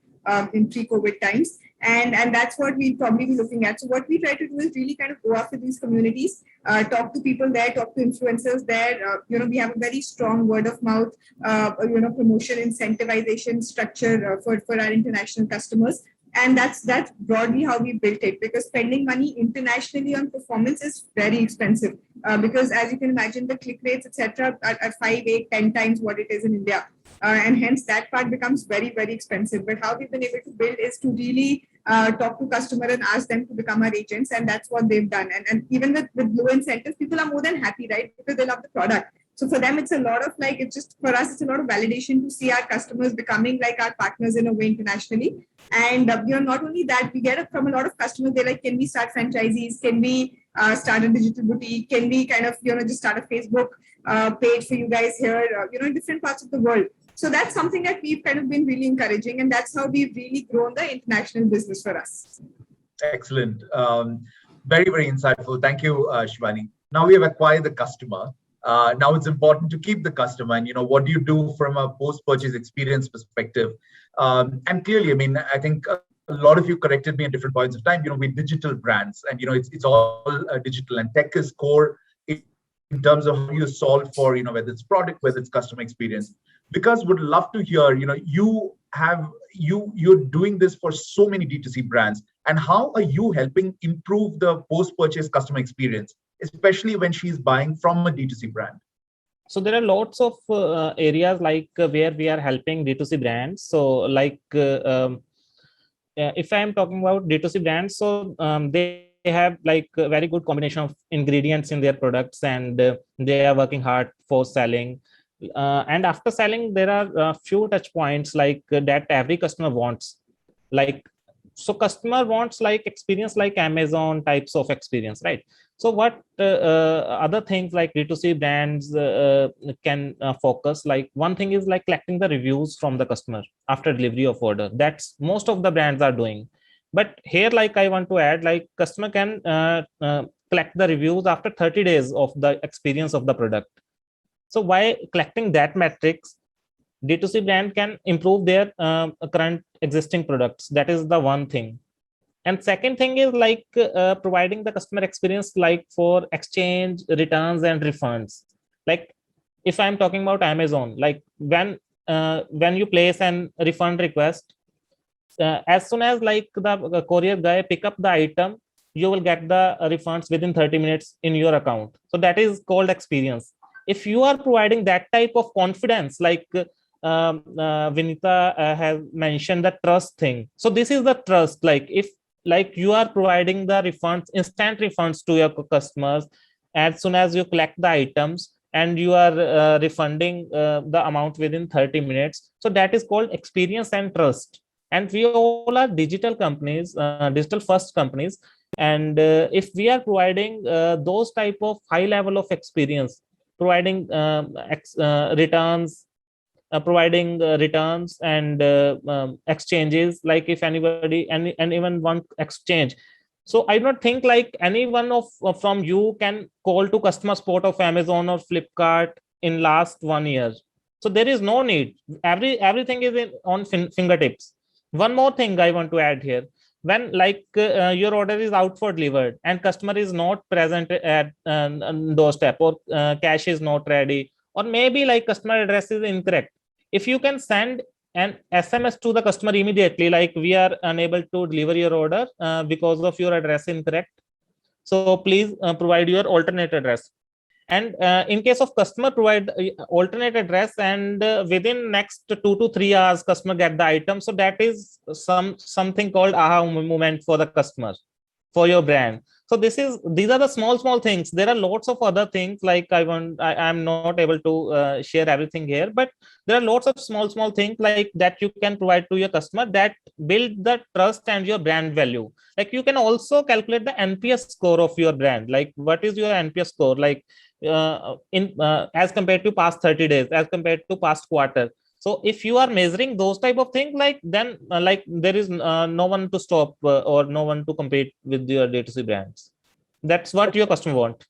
in pre-COVID times. And that's what we'll probably be looking at. So what we try to do is really kind of go after these communities, talk to people there, talk to influencers there. We have a very strong word of mouth, promotion incentivization structure for our international customers. And that's broadly how we built it, because spending money internationally on performance is very expensive, because as you can imagine, the click rates, etc., are 5, 8, 10 times what it is in India. And hence that part becomes very, very expensive. But how we've been able to build is to really talk to customer and ask them to become our agents. And that's what they've done. And even with low incentives, people are more than happy, right? Because they love the product. So for them, it's a lot of for us, it's a lot of validation to see our customers becoming like our partners in a way internationally. And, not only that, we get it from a lot of customers. They're like, can we start franchisees? Can we start a digital boutique? Can we kind of, just start a Facebook page for you guys here, in different parts of the world? So that's something that we've kind of been really encouraging. And that's how we've really grown the international business for us. Excellent. Very, very insightful. Thank you, Shivani. Now we have acquired the customer. Now it's important to keep the customer, and what do you do from a post-purchase experience perspective? And clearly, I mean, I think a lot of you corrected me at different points of time. We're digital brands, and it's all digital, and tech is core in terms of how you solve for whether it's product, whether it's customer experience. Because would love to hear you're doing this for so many D2C brands, and how are you helping improve the post-purchase customer experience, especially when she's buying from a D2C brand? So there are lots of areas where we are helping D2C brands. So if I'm talking about D2C brands, so they have a very good combination of ingredients in their products, and they are working hard for selling. And after selling, there are a few touch points that every customer wants. So customer wants experience like Amazon types of experience, right? So what other things like D2C brands can focus, one thing is collecting the reviews from the customer after delivery of order. That's most of the brands are doing. But here, I want to add, customer can collect the reviews after 30 days of the experience of the product. So by collecting that metrics, D2C brand can improve their current existing products. That is the one thing. And second thing is providing the customer experience for exchange, returns, and refunds. If I'm talking about Amazon, when you place an refund request, as soon as the courier guy pick up the item, you will get the refunds within 30 minutes in your account. So that is called experience. If you are providing that type of confidence, Vineeta has mentioned the trust thing. So this is the trust. If you are providing the refunds, instant refunds to your customers as soon as you collect the items, and you are refunding the amount within 30 minutes. So that is called experience and trust. And we all are digital companies, digital first companies. And if we are providing those type of high level of experience, providing returns, and exchanges, if anybody and even one exchange. So I don't think any one from you can call to customer support of Amazon or Flipkart in last 1 year. So there is no need. Everything is on fingertips. One more thing I want to add here. When your order is out for delivered and customer is not present at doorstep, or cash is not ready, or maybe customer address is incorrect. if you can send an SMS to the customer immediately, like we are unable to deliver your order because of your address incorrect, so please provide your alternate address. And in case of customer provide alternate address, and within next 2 to 3 hours customer get the item, so that is something called aha moment for the customer, for your brand. So these are the small things. There are lots of other things, like I'm not able to share everything here, but there are lots of small things like that you can provide to your customer that build the trust and your brand value. Like you can also calculate the NPS score of your brand, like what is your NPS score, like as compared to past 30 days, as compared to past quarter. So if you are measuring those type of things, like then like there is no one to stop or no one to compete with your D2C brands. That's what your customer want.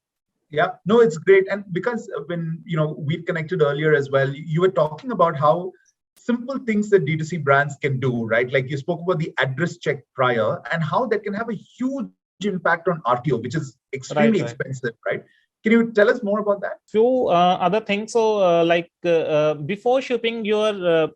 Yeah, no, it's great. And because when we connected earlier as well, you were talking about how simple things that D2C brands can do, right? Like you spoke about the address check prior and how that can have a huge impact on RTO, which is extremely expensive, right? Can you tell us more about that? Few other things. So before shipping your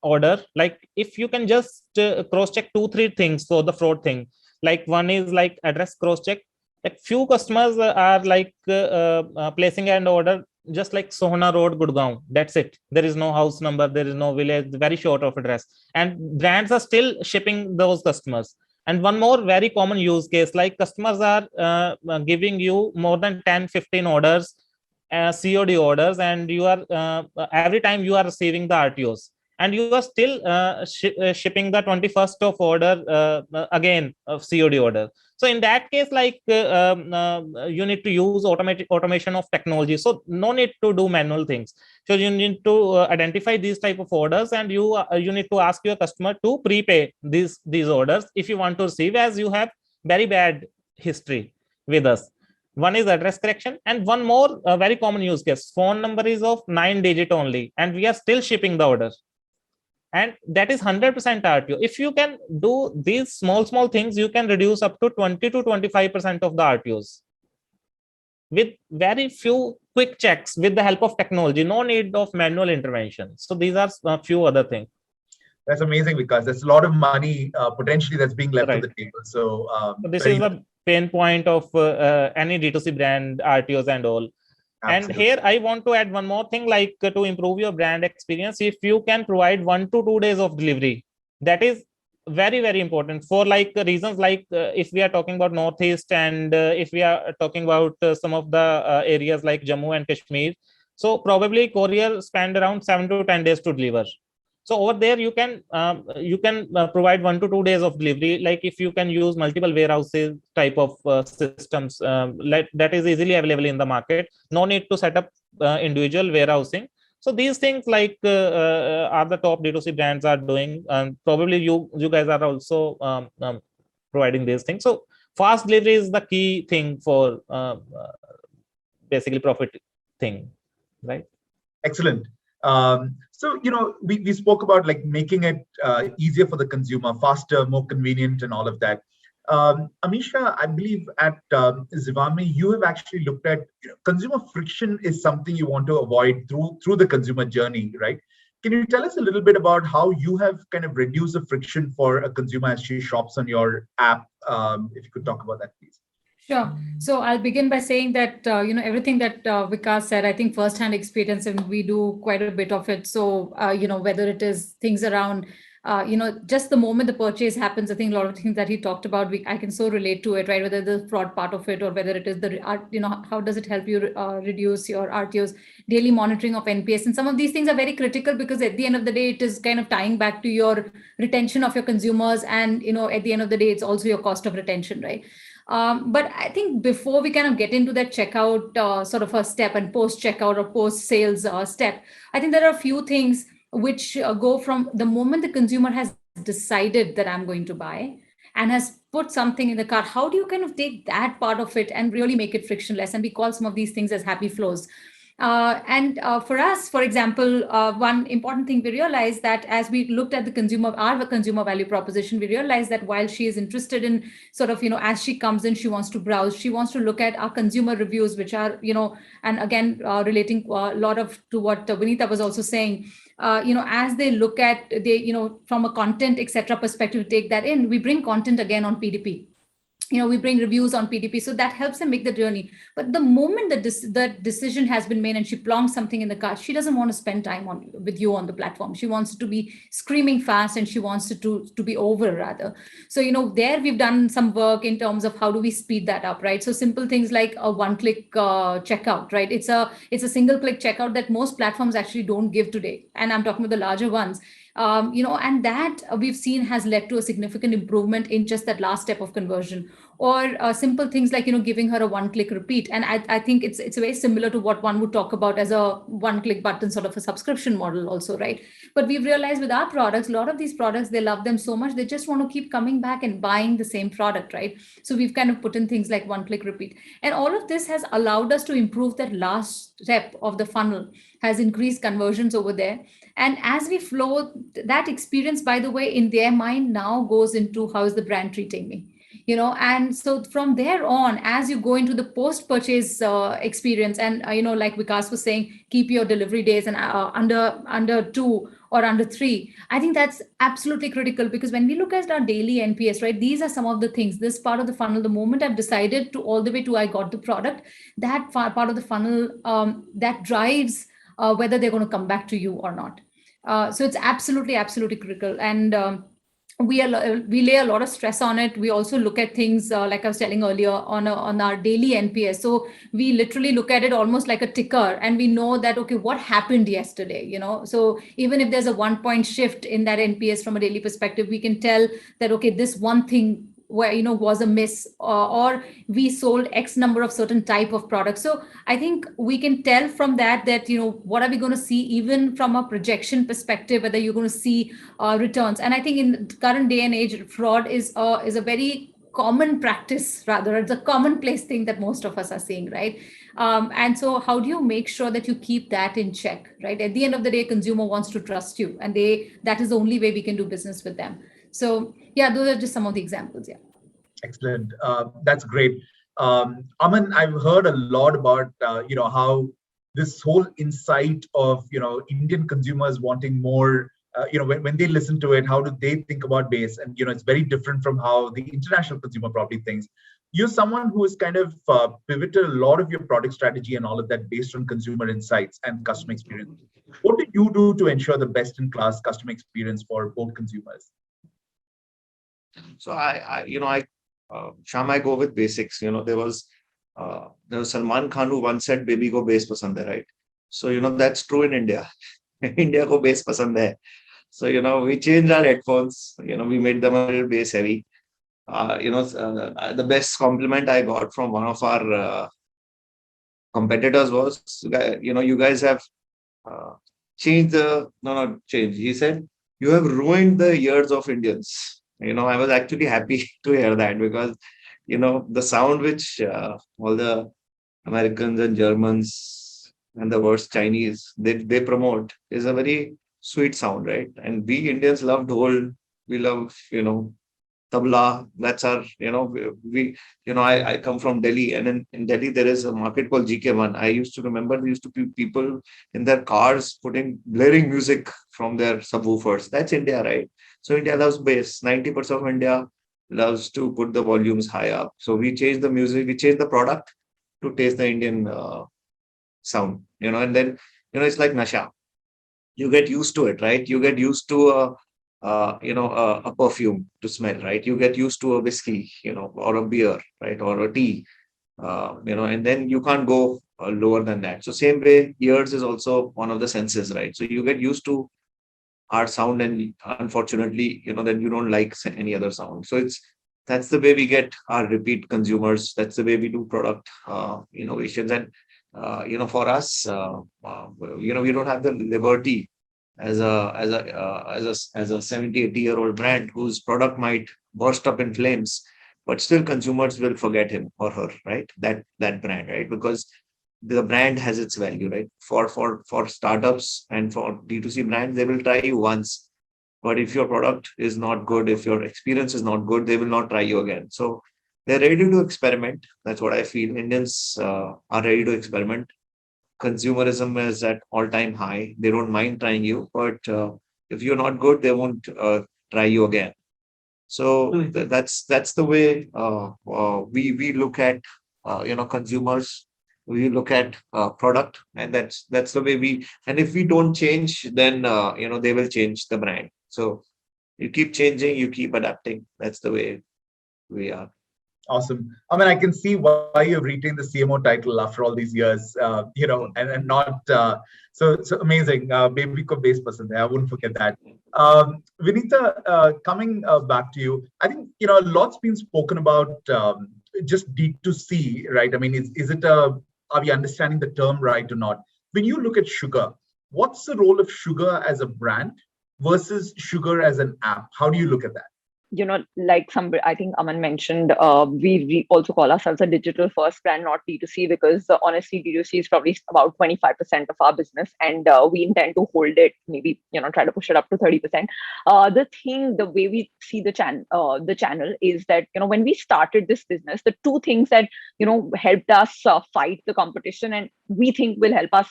order, like if you can just cross check 2-3 things for the fraud thing. Like one is like address cross check. Like few customers are like placing an order just like Sohna Road, Gurgaon. That's it. There is no house number, there is no village, very short of address, and brands are still shipping those customers. And one more very common use case, like customers are giving you more than 10-15 orders, COD orders, and you are every time you are receiving the RTOs, and you are still shipping the 21st of order again of COD order. So in that case, like you need to use automation of technology. So no need to do manual things. So you need to identify these type of orders, and you need to ask your customer to prepay these orders if you want to receive, as you have very bad history with us. One is address correction, and one more very common use case, phone number is of 9-digit only, and we are still shipping the order. And that is 100% RTO. If you can do these small things, you can reduce up to 20 to 25% of the RTOs with very few quick checks with the help of technology. No need of manual intervention. So these are a few other things. That's amazing, because there's a lot of money potentially that's being left on the table. So this is the pain point of any D2C brand, RTOs and all. Absolutely. And here I want to add one more thing, like to improve your brand experience, if you can provide 1 to 2 days of delivery, that is very important for like reasons like if we are talking about Northeast, and if we are talking about some of the areas like Jammu and Kashmir, so probably courier spend around 7 to 10 days to deliver. So over there you can provide 1 to 2 days of delivery. Like if you can use multiple warehouses type of systems, that is easily available in the market. No need to set up individual warehousing. So these things like are the top D2C brands are doing, and probably you guys are also providing these things. So fast delivery is the key thing for basically profit thing, right? Excellent. So, we spoke about like making it easier for the consumer, faster, more convenient, and all of that. Amisha, I believe at Zivame, you have actually looked at consumer friction is something you want to avoid through the consumer journey, right? Can you tell us a little bit about how you have kind of reduced the friction for a consumer as she shops on your app? If you could talk about that, please. Sure. So I'll begin by saying that, everything that Vikas said, I think firsthand experience, and we do quite a bit of it. So, whether it is things around, just the moment the purchase happens, I think a lot of things that he talked about, I can so relate to it, right? Whether the fraud part of it, or whether it is how does it help you reduce your RTOs, daily monitoring of NPS. And some of these things are very critical, because at the end of the day, it is kind of tying back to your retention of your consumers. And, at the end of the day, it's also your cost of retention, right? But I think before we kind of get into that checkout sort of a step, and post-checkout or post-sales step, I think there are a few things which go from the moment the consumer has decided that I'm going to buy and has put something in the cart. How do you kind of take that part of it and really make it frictionless? And we call some of these things as happy flows. And for us, for example, one important thing we realized that as we looked at our consumer value proposition, we realized that while she is interested in sort of, as she comes in, she wants to browse, she wants to look at our consumer reviews, which are, and again, relating a lot to what Vineeta was also saying, as they look at, from a content, etc. perspective, take that in, we bring content again on PDP. We bring reviews on PDP, so that helps them make the journey. But the moment that decision has been made and she plonks something in the cart, she doesn't want to spend time with you on the platform. She wants it to be screaming fast, and she wants it to be over rather. So there we've done some work in terms of how do we speed that up, right? So simple things like a one-click checkout, right? It's a single-click checkout that most platforms actually don't give today, and I'm talking about the larger ones. And that we've seen has led to a significant improvement in just that last step of conversion. Or simple things like giving her a one-click repeat, and I think it's very similar to what one would talk about as a one-click button sort of a subscription model also, right? But we've realized with our products, a lot of these products, they love them so much they just want to keep coming back and buying the same product, right? So we've kind of put in things like one-click repeat, and all of this has allowed us to improve that last step of the funnel, has increased conversions over there. And as we flow, that experience, by the way, in their mind now goes into how is the brand treating me, and so from there on, as you go into the post-purchase experience, and like Vikas was saying, keep your delivery days and under 2 or under 3. I think that's absolutely critical, because when we look at our daily NPS, right, these are some of the things, this part of the funnel, the moment I've decided to all the way to I got the product, that part of the funnel that drives whether they're going to come back to you or not. So it's absolutely critical. And we lay a lot of stress on it. We also look at things like I was telling earlier on our daily NPS. So we literally look at it almost like a ticker, and we know that, okay, what happened yesterday, so even if there's a 1-point shift in that NPS from a daily perspective, we can tell that, okay, this one thing where was a miss, or we sold X number of certain type of products. So I think we can tell from that what are we going to see, even from a projection perspective, whether you're going to see returns. And I think in the current day and age, fraud is a very common practice, rather it's a commonplace thing that most of us are seeing, right? And so how do you make sure that you keep that in check, right? At the end of the day, consumer wants to trust you, and that is the only way we can do business with them. So yeah, those are just some of the examples. Yeah. Excellent. That's great. Aman, I've heard a lot about, how this whole insight of, Indian consumers wanting more, when they listen to it, how do they think about base? And, it's very different from how the international consumer probably thinks. You're someone who has kind of pivoted a lot of your product strategy and all of that based on consumer insights and customer experience. What do you do to ensure the best-in-class customer experience for both consumers? So Shyam, I go with basics. There was Salman Khan who once said, "Baby ko base pasand hai," right? So that's true in India. India ko base pasand hai. So we changed our headphones. We made them a little bass heavy. The best compliment I got from one of our competitors was, you guys have changed change. He said, "You have ruined the ears of Indians." I was actually happy to hear that, because, the sound which all the Americans and Germans and the worst Chinese, they promote is a very sweet sound, right? And we Indians love dhol, we love, tabla. That's our, I come from Delhi, and in Delhi, there is a market called GK1. I used to remember there used to be people in their cars putting blaring music from their subwoofers. That's India, right? So India loves bass. 90% of India loves to put the volumes high up. So we change the music, we change the product to taste the Indian sound, and then, it's like nasha. You get used to it, right? You get used to a perfume to smell, right? You get used to a whiskey, or a beer, right? Or a tea, and then you can't go lower than that. So same way, ears is also one of the senses, right? So you get used to our sound, and unfortunately, then you don't like any other sound. So that's the way we get our repeat consumers. That's the way we do product innovations. And for us, we don't have the liberty as a 70, 80-year-old brand whose product might burst up in flames, but still consumers will forget him or her, right? That brand, right? Because the brand has its value, right? For startups and for D2C brands, they will try you once. But if your product is not good, if your experience is not good, they will not try you again. So they're ready to experiment. That's what I feel. Indians are ready to experiment. Consumerism is at all-time high. They don't mind trying you, but if you're not good, they won't try you again. So that's the way we look at consumers. We look at product, and that's the way we. And if we don't change, then they will change the brand. So you keep changing, you keep adapting. That's the way we are. Awesome. I mean, I can see why you've retained the CMO title after all these years, and not so amazing. Baby ko base pasand hai. I wouldn't forget that. Vineeta, coming back to you, I think a lot's been spoken about just D2C, right? I mean, are we understanding the term right or not? When you look at sugar, what's the role of sugar as a brand versus sugar as an app? How do you look at that? Like I think Aman mentioned, we also call ourselves a digital first brand, not D2C, because honestly, D2C is probably about 25% of our business, and we intend to hold it, maybe, try to push it up to 30%. The way we see the channel is that, when we started this business, the two things that, helped us fight the competition and we think will help us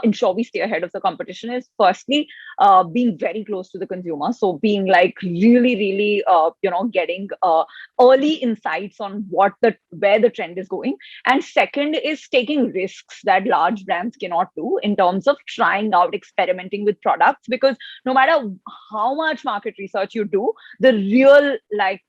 ensure we stay ahead of the competition is firstly, being very close to the consumer. So being like really, really, getting early insights on where the trend is going. And second is taking risks that large brands cannot do in terms of trying out, experimenting with products, because no matter how much market research you do, the real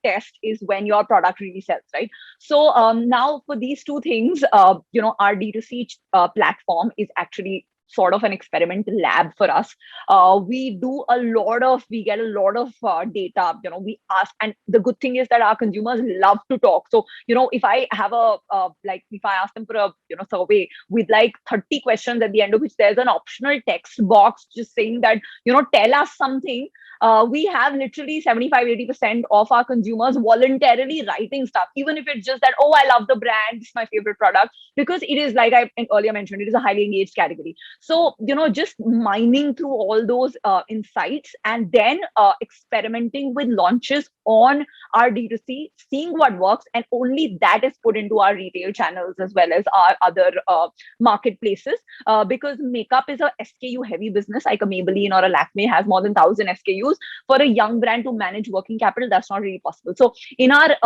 test is when your product really sells, right? So now for these two things, our D2C platform is actually sort of an experimental lab for us. We get a lot of data, we ask, and the good thing is that our consumers love to talk. So, if I have if I ask them for a, survey with 30 questions at the end of which there's an optional text box just saying that, tell us something, we have literally 75-80% of our consumers voluntarily writing stuff, even if it's just that, oh, I love the brand, it's my favorite product, because it is, like I earlier mentioned, it is a highly engaged category. So, just mining through all those insights and then experimenting with launches on our D2C, seeing what works, and only that is put into our retail channels as well as our other marketplaces, because makeup is a SKU heavy business. Like a Maybelline or a Lakme has more than 1,000 SKUs. For a young brand to manage working capital, that's not really possible. So in our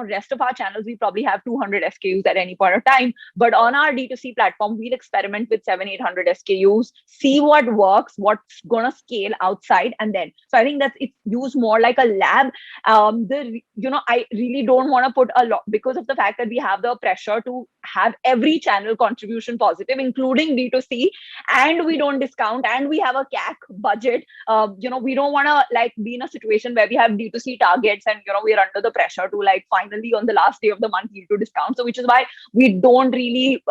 rest of our channels, we probably have 200 SKUs at any point of time, but on our D2C platform, we'll experiment with 700-800 SKUs, see what works, what's gonna scale outside, and then. So I think that it's used more like a lab. I really don't want to put a lot, because of the fact that we have the pressure to have every channel contribution positive, including D2C, and we don't discount, and we have a CAC budget. We don't want to be in a situation where we have D2C targets and we're under the pressure to finally on the last day of the month need to discount. So which is why we don't really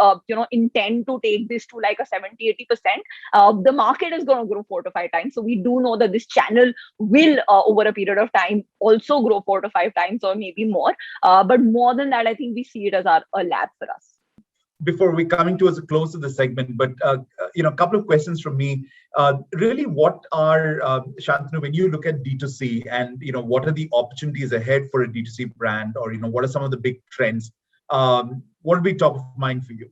intend to take this to a 70-80%. The market is going to grow 4 to 5 times. So we do know that this channel will over a period of time also grow 4 to 5 times or maybe more. But more than that, I think we see it as a lab for us. Before we coming towards the close of the segment, but a couple of questions from me. Really, what are Shantanu, when you look at D2C, and what are the opportunities ahead for a D2C brand, or what are some of the big trends? What would be top of mind for you?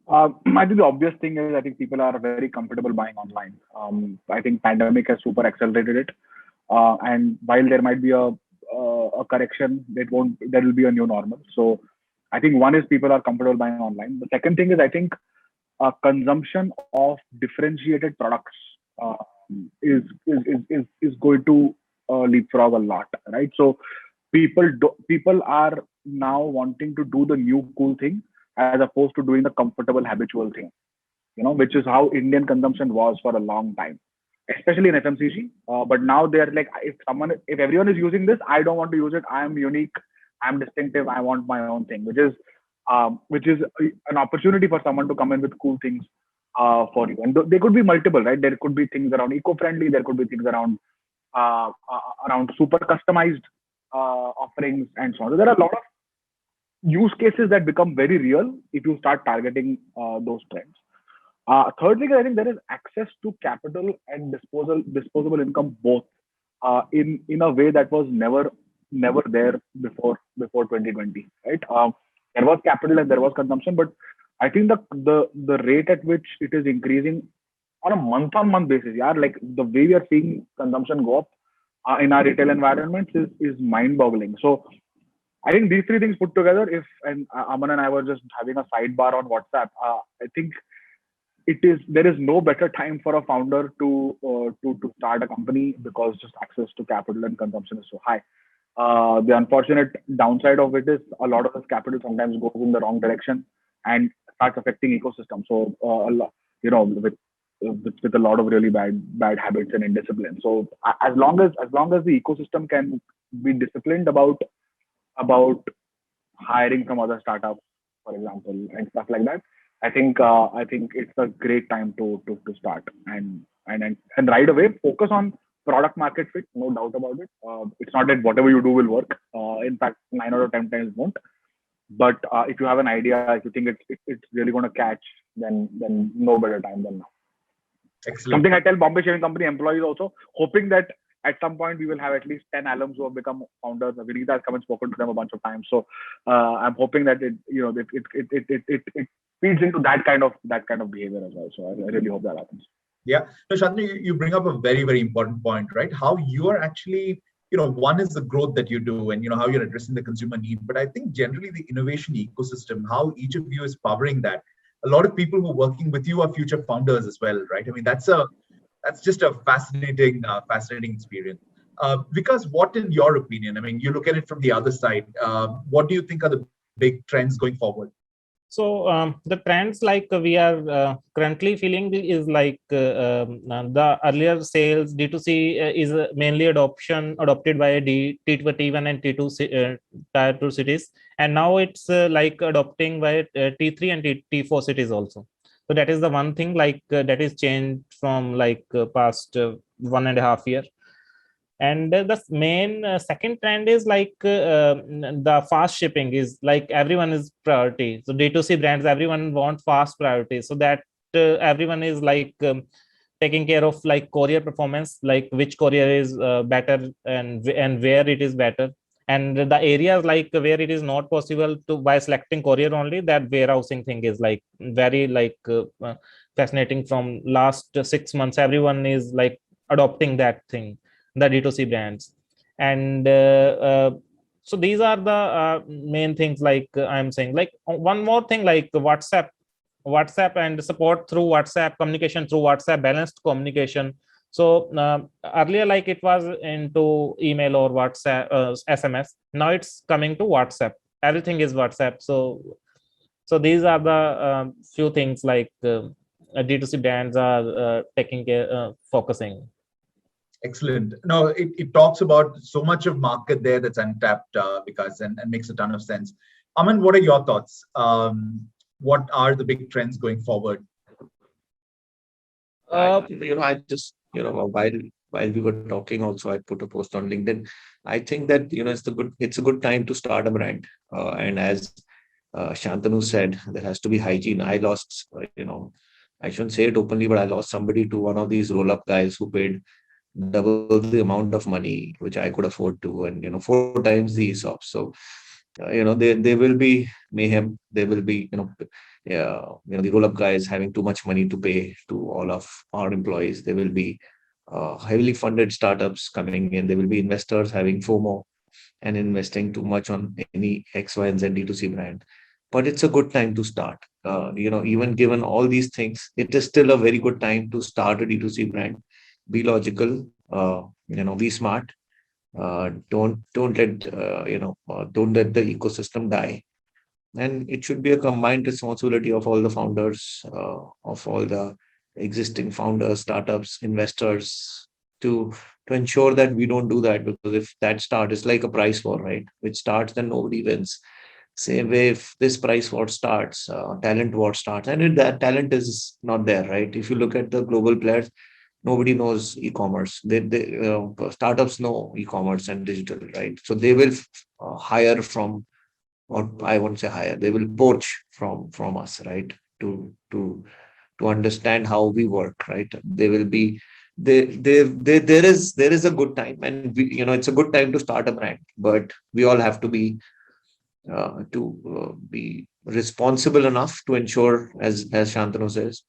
I think the obvious thing is I think people are very comfortable buying online. I think pandemic has super accelerated it, and while there might be a correction, there will be a new normal. So I think one is people are comfortable buying online. The second thing is I think consumption of differentiated products is going to leapfrog a lot, right? So people are now wanting to do the new cool thing as opposed to doing the comfortable habitual thing, which is how Indian consumption was for a long time, especially in FMCG. But now they're like, if everyone is using this, I don't want to use it. I am unique. I'm distinctive. I want my own thing, which is an opportunity for someone to come in with cool things for you. And they could be multiple, right? There could be things around eco-friendly. There could be things around super customized offerings and so on. So there are a lot of use cases that become very real if you start targeting those trends. Third thing, I think there is access to capital and disposable income both in a way that was never there before 2020, right? There was capital and there was consumption, but I think the rate at which it is increasing on a month-on-month basis, yeah, like the way we are seeing consumption go up in our retail environments is mind-boggling. So I think these three things put together, and Aman and I were just having a sidebar on WhatsApp. I think there is no better time for a founder to start a company because just access to capital and consumption is so high. The unfortunate downside of it is a lot of this capital sometimes goes in the wrong direction and starts affecting ecosystem. So with a lot of really bad habits and indiscipline. So as long as the ecosystem can be disciplined about hiring from other startups, for example, and stuff like that, I think it's a great time to start and right away focus on product market fit. No doubt about it. It's not that whatever you do will work. In fact, 9 out of 10 times won't. But if you have an idea, if you think it's really going to catch, then no better time than now. Excellent. Something I tell Bombay Shaving Company employees also, hoping that at some point we will have at least 10 alums who have become founders. Vineeta has come and spoken to them a bunch of times. So I'm hoping that it feeds into that kind of behavior as well. So I really hope that happens. Yeah. So Shantanu, you bring up a very, very important point, right? How you are actually, one is the growth that you do and, how you're addressing the consumer need. But I think generally the innovation ecosystem, how each of you is powering that. A lot of people who are working with you are future founders as well, right? I mean, that's just a fascinating experience. Vikas, what in your opinion? I mean, you look at it from the other side. What do you think are the big trends going forward? So the trends like we are currently feeling is like the earlier sales D2C is mainly adopted by T1 and T2 tier 2 cities, and now it's like adopting by T3 and T4 cities also. So that is the one thing like that is changed from like past 1.5 year. And the main second trend is like the fast shipping is like everyone is priority. So D2C brands, everyone want fast priority. So that everyone is like taking care of like courier performance, like which courier is better and where it is better. And the areas like where it is not possible to by selecting courier only, that warehousing thing is like very like fascinating. From last 6 months, everyone is like adopting that thing, the D2C brands. And so these are the main things like I'm saying. Like one more thing, like WhatsApp and support through WhatsApp, communication through WhatsApp, balanced communication. So earlier like it was into email or WhatsApp, SMS. Now it's coming to WhatsApp. Everything is WhatsApp. So these are the few things like D2C brands are taking care, focusing. Excellent. No, it talks about so much of market there that's untapped, because and makes a ton of sense. Aman, what are your thoughts? What are the big trends going forward? I just while we were talking, also I put a post on LinkedIn. I think that it's a good time to start a brand, and as Shantanu said, there has to be hygiene. I lost, I shouldn't say it openly, but I lost somebody to one of these roll-up guys who paid double the amount of money which I could afford to, and 4 times the ESOP. So there will be mayhem. There will be the roll-up guys having too much money to pay to all of our employees. There will be heavily funded startups coming in. There will be investors having FOMO and investing too much on any X, Y, and Z D2C brand. But it's a good time to start. Even given all these things, it is still a very good time to start a D2C brand. Be logical, be smart. Don't let the ecosystem die. And it should be a combined responsibility of all the founders, of all the existing founders, startups, investors, to ensure that we don't do that. Because if that start is like a price war, right? Which starts, then nobody wins. Same way, if this price war starts, talent war starts, and that talent is not there, right? If you look at the global players, nobody knows e-commerce. Startups know e-commerce and digital, right? So they will hire from or I won't say hire, they will poach from us, right? To understand how we work, right? They will be there is a good time, and it's a good time to start a brand, but we all have to be responsible enough to ensure, as Shantanu says,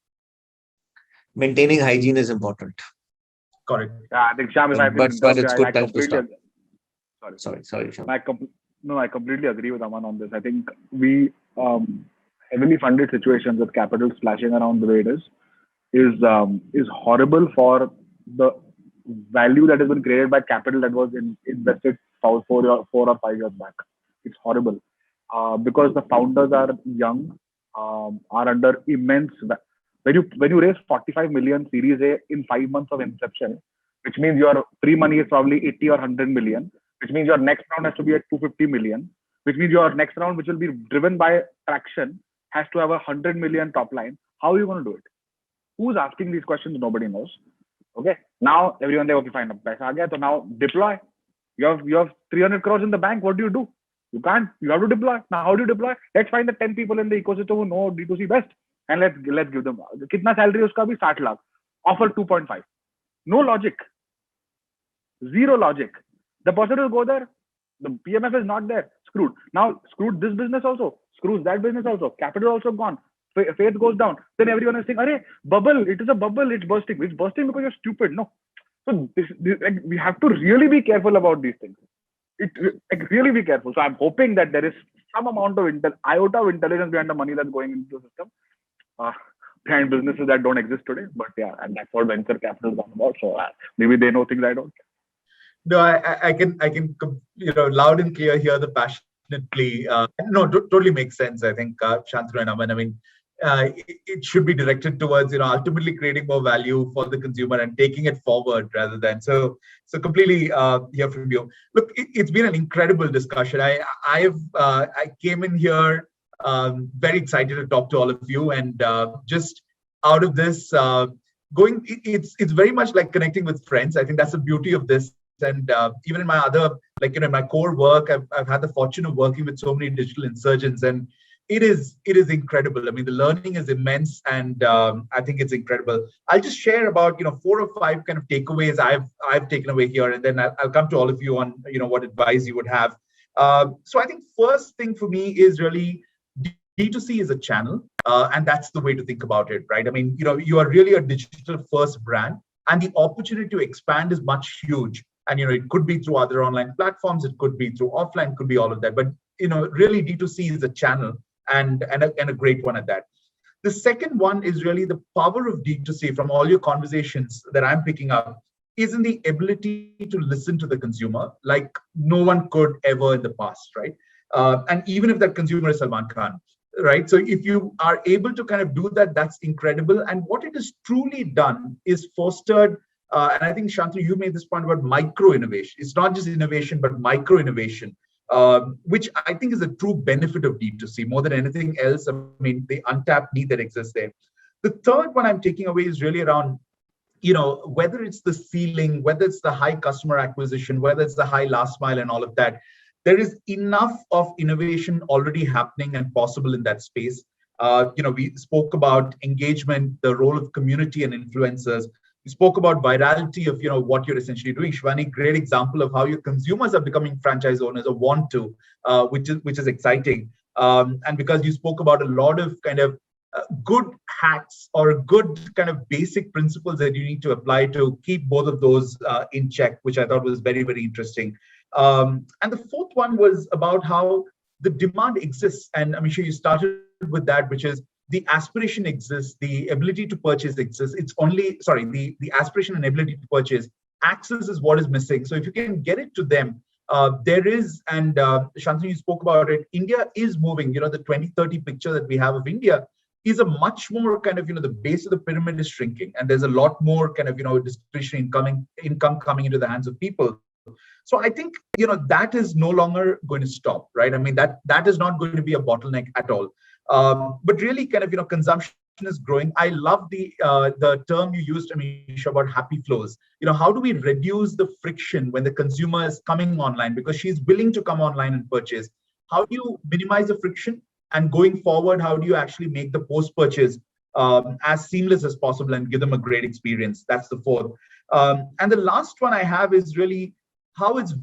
maintaining hygiene is important. Correct. Yeah, I think Shyam, if I can But interrupt it's you, good I time to completely start. Sorry, Shyam. I completely agree with Aman on this. I think we heavily funded situations with capital splashing around the way it is horrible for the value that has been created by capital that was invested 4 or 5 years back. It's horrible because the founders are young, are under immense. When you raise 45 million Series A in 5 months of inception, which means your pre-money is probably 80 or 100 million, which means your next round has to be at 250 million, which means your next round, which will be driven by traction, has to have 100 million top line. How are you going to do it? Who's asking these questions? Nobody knows. Okay. Now everyone there, okay, fine. Paisa aa gaya, so now deploy. You have 300 crores in the bank. What do? You can't. You have to deploy. Now how do you deploy? Let's find the 10 people in the ecosystem who know D2C best, and let's give them. Kitna salary uska bhi 60 lakh. Offer 2.5. No logic. Zero logic. The person will go there. The PMF is not there. Screwed. Now screwed this business also. Screws that business also. Capital also gone. Faith goes down. Then everyone is saying, "Arey, bubble! It is a bubble. It's bursting. It's bursting because you're stupid." No. So like, we have to really be careful about these things. Really be careful. So I'm hoping that there is some amount of iota of intelligence behind the money that's going into the system, behind businesses that don't exist today. But yeah, and that's what venture capital is all about. So maybe they know things I don't. No, I can loud and clear hear the passionate plea. No, totally makes sense. I think Shantanu and Aman, I mean, it should be directed towards ultimately creating more value for the consumer and taking it forward rather than so completely hear from you. Look, it's been an incredible discussion. I came in here very excited to talk to all of you, and just out of this it's very much like connecting with friends. I think that's the beauty of this. And even in my other, in my core work, I've had the fortune of working with so many digital insurgents, and it is incredible. I mean, the learning is immense, and I think it's incredible. I'll just share about 4 or 5 kind of takeaways I've taken away here, and then I'll come to all of you on what advice you would have. So I think first thing for me is really D2C is a channel, and that's the way to think about it, right? I mean, you are really a digital first brand, and the opportunity to expand is much huge. And it could be through other online platforms, it could be through offline, it could be all of that. But really D2C is a channel, and a great one at that. The second one is really the power of D2C from all your conversations that I'm picking up is in the ability to listen to the consumer like no one could ever in the past, right? And even if that consumer is Salman Khan, right? So if you are able to kind of do that, that's incredible. And what it has truly done is fostered, and I think, Shantanu, you made this point about micro innovation. It's not just innovation, but micro innovation, which I think is a true benefit of D2C more than anything else. I mean, the untapped need that exists there. The third one I'm taking away is really around, whether it's the ceiling, whether it's the high customer acquisition, whether it's the high last mile and all of that, there is enough of innovation already happening and possible in that space. We spoke about engagement, the role of community and influencers. We spoke about virality of what you're essentially doing. Shivani, great example of how your consumers are becoming franchise owners or want to, which is exciting. And because you spoke about a lot of kind of good hacks or good kind of basic principles that you need to apply to keep both of those in check, which I thought was very, very interesting. And the fourth one was about how the demand exists. And Amisha, you started with that, which is the aspiration exists, the ability to purchase exists. It's only, the aspiration and ability to purchase. Access is what is missing. So if you can get it to them, there is, and Shantanu, you spoke about it, India is moving, the 2030 picture that we have of India is a much more kind of, the base of the pyramid is shrinking. And there's a lot more kind of, discretionary income coming into the hands of people. So I think, that is no longer going to stop, right? I mean, that is not going to be a bottleneck at all. But really kind of, consumption is growing. I love the term you used, Amisha, about happy flows. How do we reduce the friction when the consumer is coming online because she's willing to come online and purchase? how do you minimize the friction? And going forward, how do you actually make the post-purchase as seamless as possible and give them a great experience? That's the fourth. And the last one I have is really how it's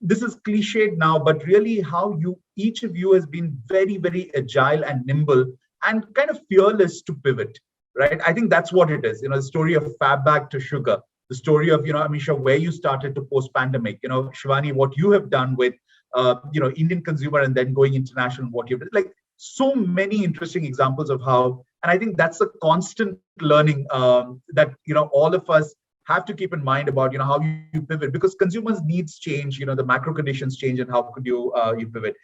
this is cliched now, but really how each of you has been very, very agile and nimble and kind of fearless to pivot, right? I think that's what it is. The story of Fab Bag to Sugar, the story of, Amisha, where you started to post-pandemic, Shivani, what you have done with, Indian consumer and then going international, what you've done, like so many interesting examples of how, and I think that's a constant learning that, all of us have to keep in mind about, how you pivot, because consumers' needs change, the macro conditions change, and how could you pivot?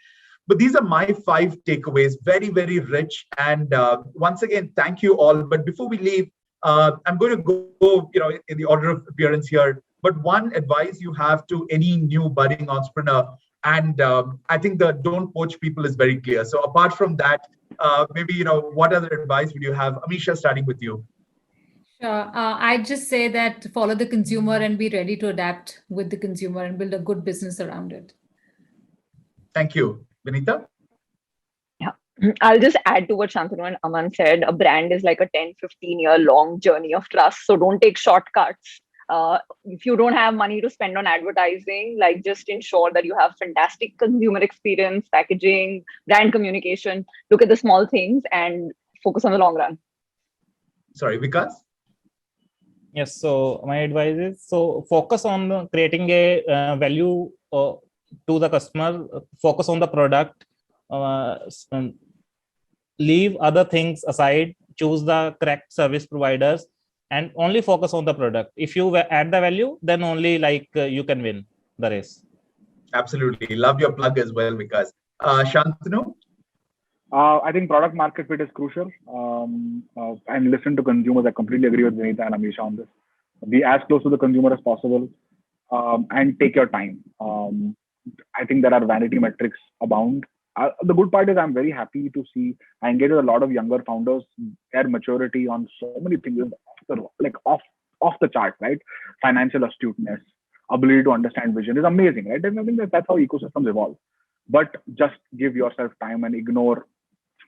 But these are my 5 takeaways, very, very rich. And once again, thank you all. But before we leave, I'm going to go, in the order of appearance here. But one advice you have to any new budding entrepreneur, and I think the don't poach people is very clear. So apart from that, maybe, what other advice would you have? Amisha, starting with you. Sure. I'd just say that follow the consumer and be ready to adapt with the consumer and build a good business around it. Thank you. Vineeta? Yeah, I'll just add to what Shantanu and Aman said. A brand is like a 10, 15-year long journey of trust. So don't take shortcuts. If you don't have money to spend on advertising, like just ensure that you have fantastic consumer experience, packaging, brand communication. Look at the small things and focus on the long run. Sorry, Vikas? Yes, so my advice is, focus on creating a value to the customer, focus on the product, leave other things aside, choose the correct service providers, and only focus on the product. If you add the value, then only you can win the race. Absolutely. Love your plug as well, Vikas. Shantanu? I think product market fit is crucial, and listen to consumers. I completely agree with Vineeta and Amisha on this. Be as close to the consumer as possible, and take your time. I think there are vanity metrics abound. The good part is I'm very happy to see I engage with a lot of younger founders. Their maturity on so many things is off the chart, right? Financial astuteness, ability to understand vision is amazing, right? And I think that's how ecosystems evolve. But just give yourself time and ignore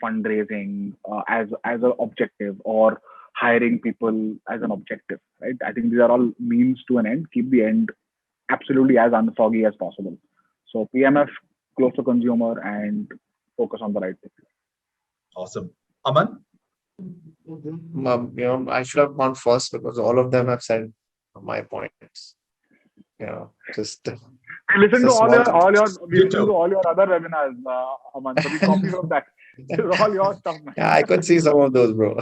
fundraising as an objective, or hiring people as an objective, right? I think these are all means to an end. Keep the end absolutely as unsoggy as possible. So PMF, close to consumer, and focus on the right thing. Awesome. Aman? I should have gone first because all of them have said my points. Just listen to all your other webinars, Aman. So we copy from that. It's all your stuff, man. Yeah, I could see some of those, bro.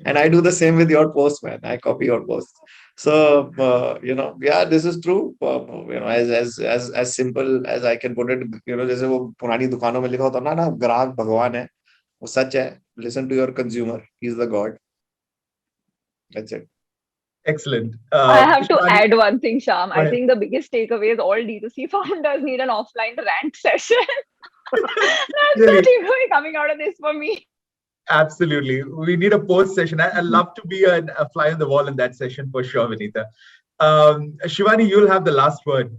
And I do the same with your posts, man. I copy your posts. So this is true. As simple as I can put it, जैसे वो पुरानी दुकानों में लिखा होता ना ग्राहक भगवान है, वो सच है. Listen to your consumer. He's the God. That's it. Excellent. I have to add one thing, Shyam. I think the biggest takeaway is all D2C founders need an offline rant session. That's really the takeaway coming out of this for me. Absolutely. We need a post session. I'd love to be a fly on the wall in that session for sure, Vineeta. Shivani, you'll have the last word.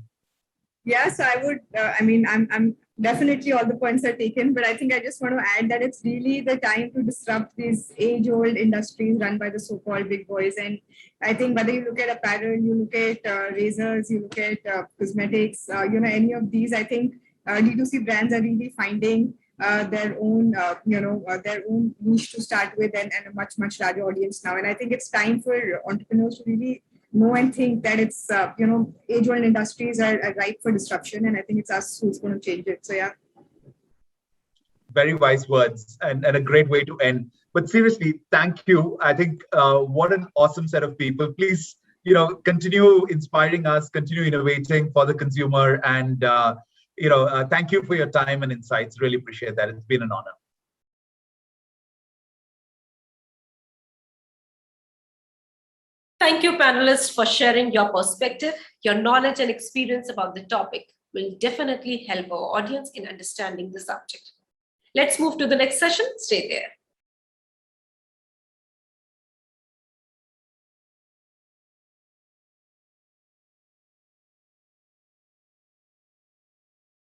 Yes, I would. I'm definitely all the points are taken, but I think I just want to add that it's really the time to disrupt these age-old industries run by the so-called big boys. And I think whether you look at apparel, you look at razors, you look at cosmetics, any of these, I think D2C brands are really finding their own, their own niche to start with, and a much, much larger audience now. And I think it's time for entrepreneurs to really know and think that it's, age-old industries are ripe for disruption. And I think it's us who's going to change it. So, yeah. Very wise words and a great way to end. But seriously, thank you. I think what an awesome set of people. Please, continue inspiring us, continue innovating for the consumer. And, thank you for your time and insights. Really appreciate that. It's been an honor. Thank you, panelists, for sharing your perspective. Your knowledge and experience about the topic will definitely help our audience in understanding the subject. Let's move to the next session. Stay there.